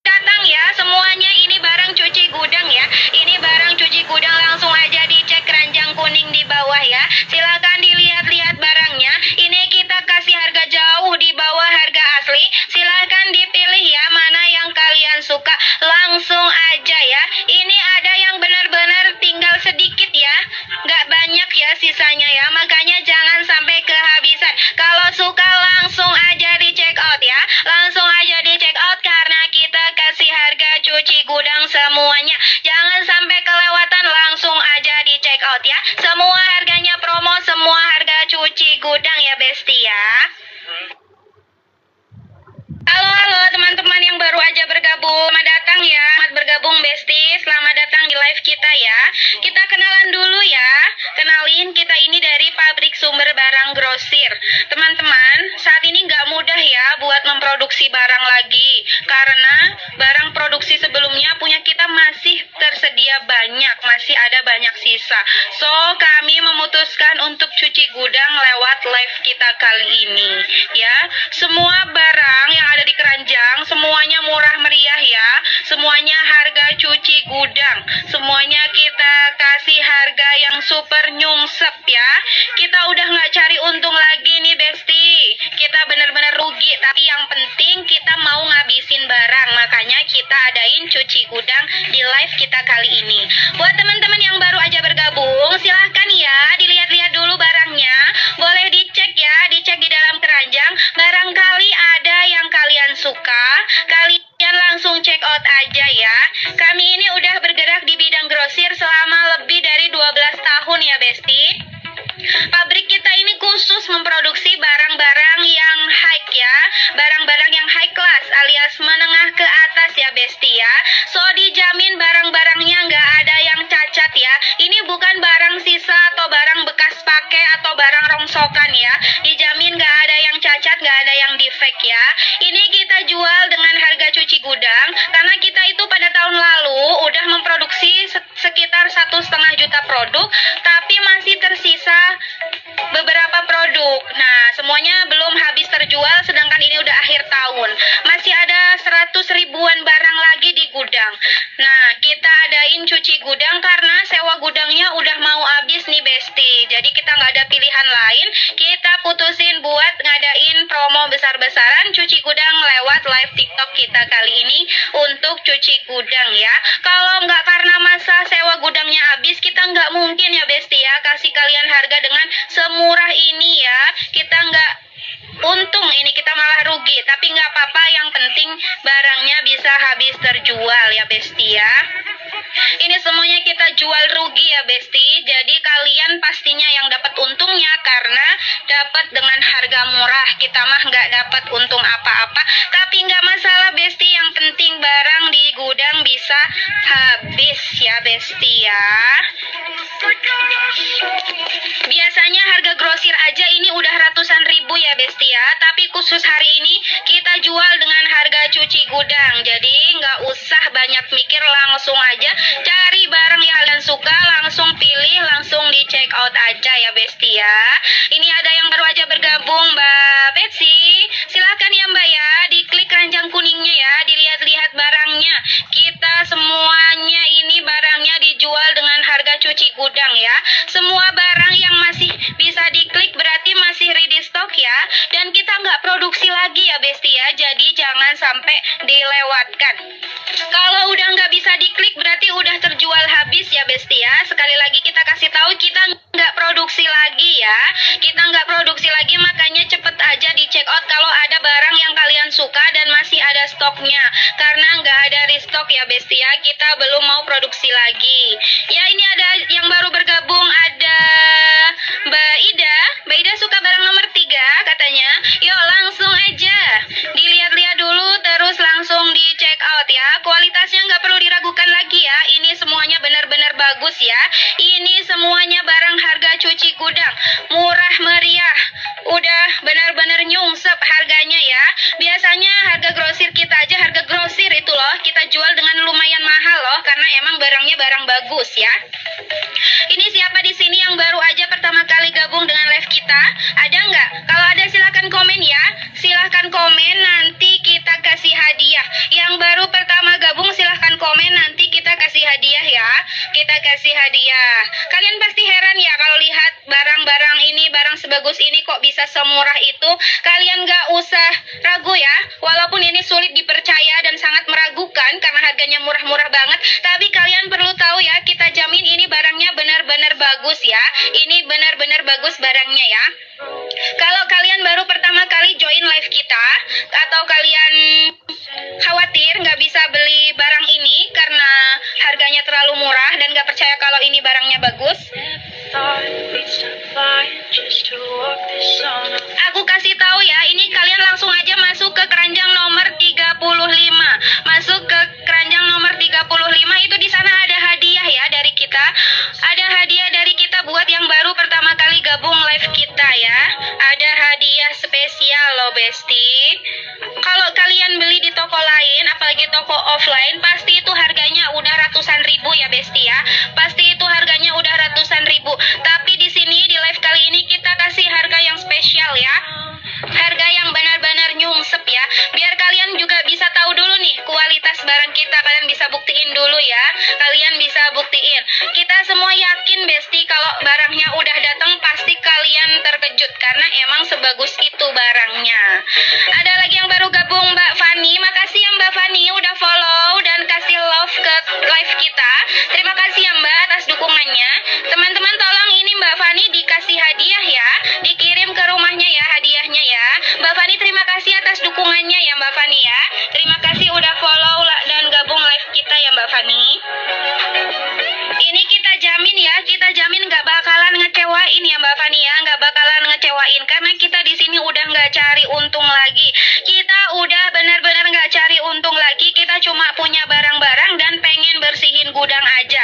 datang ya semuanya. Ini barang cuci gudang ya. Ini barang cuci gudang, langsung aja dicek keranjang kuning di bawah ya. Silakan dilihat-lihat barangnya. Ini kita kasih harga jauh di bawah harga asli. Silakan dipilih ya mana yang kalian suka. Langsung aja ya. Ini ada yang benar-benar tinggal sedikit ya. Nggak banyak ya sisanya ya. Makanya jangan sampai kehabisan. Kalau suka langsung aja di check out ya. Langsung aja di check out karena kita kasih harga cuci gudang semuanya. Jangan sampai kelewatan, langsung aja di check out ya. Semua harganya promo, semua harga cuci gudang ya besti ya. Halo teman-teman yang baru aja bergabung, selamat datang ya. Selamat bergabung besti, selamat datang di live kita ya. Kita kenalan dulu ya. Kenalin, kita ini dari pabrik sumber barang grosir. Teman-teman, saat ini nggak mudah ya buat memproduksi barang lagi. Karena barang produksi sebelumnya punya kita masih tersedia banyak, masih ada banyak sisa. So, kami memutuskan untuk cuci gudang lewat live kita kali ini ya. Semua barang yang ada di keranjang semuanya murah meriah ya. Semuanya harga cuci gudang. Semuanya kita kasih harga yang super nyungsep ya. Kita udah nggak cari untung lagi nih besti. Kita bener-bener rugi, tapi yang penting kita mau ngabisin barang. Makanya kita adain cuci gudang di live kita kali ini. Buat teman-teman yang baru aja bergabung, silahkan ya dilihat-lihat dulu barangnya. Boleh dicek ya, dicek di dalam keranjang. Barangkali ada yang kalian suka, kalian cuci gudang karena sewa gudangnya udah mau habis nih Besti. Jadi kita nggak ada pilihan lain, kita putusin buat ngadain promo besar-besaran cuci gudang lewat live TikTok kita kali ini untuk cuci gudang ya. Kalau nggak karena masa sewa gudangnya habis, kita nggak mungkin ya Besti ya kasih kalian harga dengan semurah ini ya. Kita nggak untung, ini kita malah rugi, tapi nggak apa-apa, yang penting barangnya bisa habis terjual ya Besti ya. Ini semuanya kita jual rugi ya Besti, jadi kalian pastinya yang dapat untungnya karena dapat dengan harga murah. Kita mah nggak dapat untung apa-apa, tapi nggak masalah Besti, yang penting barang di gudang bisa habis ya Besti ya. Biasanya harga grosir aja ini udah ratusan ribu ya Besti ya, tapi khusus hari ini kita jual dengan harga cuci gudang. Jadi nggak usah banyak mikir, langsung aja cari barang yang kalian suka, langsung pilih, langsung di check out aja ya Besti ya. Ini ada yang baru aja bergabung, Mbak Betsy. Silahkan ya Mbak ya, diklik keranjang kuningnya ya, dilihat-lihat barangnya. Kita semuanya ini barangnya dijual dengan harga cuci gudang ya. Semua barang yang masih bisa diklik berarti masih ready stock ya. Dan kita nggak produksi lagi ya Besti ya, jadi jangan sampai dilewatkan. Kalau udah nggak bisa diklik berarti udah terjual habis ya Besti ya. Sekali lagi kita kasih tahu, kita nggak produksi lagi ya. Kita nggak produksi lagi, makanya cepet aja di check out kalau ada barang yang kalian suka dan masih ada stoknya. Karena nggak ada restock ya Besti ya, kita belum mau produksi lagi. Ya ini ada yang baru bergabung, ada Mbak Ida. Mbak Ida suka barang nomor 3 katanya. Yuk langsung aja dilihat-lihat dulu, terus langsung di check out ya. Kualitasnya nggak perlu diragukan lagi ya. Ini semuanya benar-benar bagus ya. Ini semuanya barang harga cuci gudang, murah meriah, udah benar-benar nyungsep harganya ya. Biasanya harga grosir kita aja, harga grosir itu loh kita jual dengan lumayan mahal loh, karena emang barangnya barang bagus ya. Ini siapa di sini yang baru aja pertama kali gabung dengan live kita? Ada nggak? Kalau ada silahkan komen ya. Silahkan komen, nanti kita kasih hadiah. Yang baru pertama gabung silahkan komen, nanti kita kasih hadiah ya. Kita kasih hadiah. Kalian pasti heran ya kalau lihat barang-barang ini, barang sebagus ini kok bisa semurah itu. Kalian nggak usah ragu ya. Walaupun ini sulit dipercaya dan sangat meragukan karena harganya murah-murah banget, tapi kalian perlu tahu ya, kita jamin ini barangnya benar-benar bagus ya. Ini benar-benar bagus barangnya ya. Kalau kalian baru pertama kali join live kita, atau kalian khawatir nggak bisa beli barang ini karena harganya terlalu murah dan nggak percaya kalau ini barangnya bagus, aku kasih tahu ya, ini kalian langsung aja masuk ke keranjang nomor 35. Masuk ke keranjang nomor 35, itu di sana ada hadiah ya dari kita. Ada hadiah dari kita buat yang baru pertama kali gabung live kita ya. Ada hadiah spesial loh Besti. Kalau kalian beli di toko lain, apalagi toko offline, pasti itu harganya udah ratusan ribu ya Besti ya. Pasti itu harganya udah ratusan ribu. Tapi di sini di live kali ini kita kasih harga yang spesial ya. Harga yang benar-benar nyungsep ya. Biar kalian juga bisa tahu dulu nih kualitas barang kita. Kalian bisa buktiin dulu ya. Kalian bisa buktiin. Kita semua yakin Besti kalau barangnya udah datang pasti kalian terkejut karena emang sebagus itu barangnya. Ada lagi yang baru gabung, Mbak Fani. Makasih ya Mbak Fani udah follow dan kasih love ke live kita. Terima kasih ya Mbak atas dukungannya. Teman-teman tolong ini Mbak Fani dikasih hadiah ya. Dikirim ke rumahnya ya hadiahnya ya. Mbak Fani terima kasih atas dukungannya ya Mbak Fani ya. Terima kasih udah follow dan gabung live kita ya Mbak Fani. Ini kita jamin ya, kita jamin nggak bakalan ngecewain ya Mbak Fani ya, nggak bakalan ngecewain karena kita di sini udah nggak cari untung lagi. Kita udah benar-benar nggak cari untung lagi. Kita cuma punya barang-barang dan pengen bersihin gudang aja.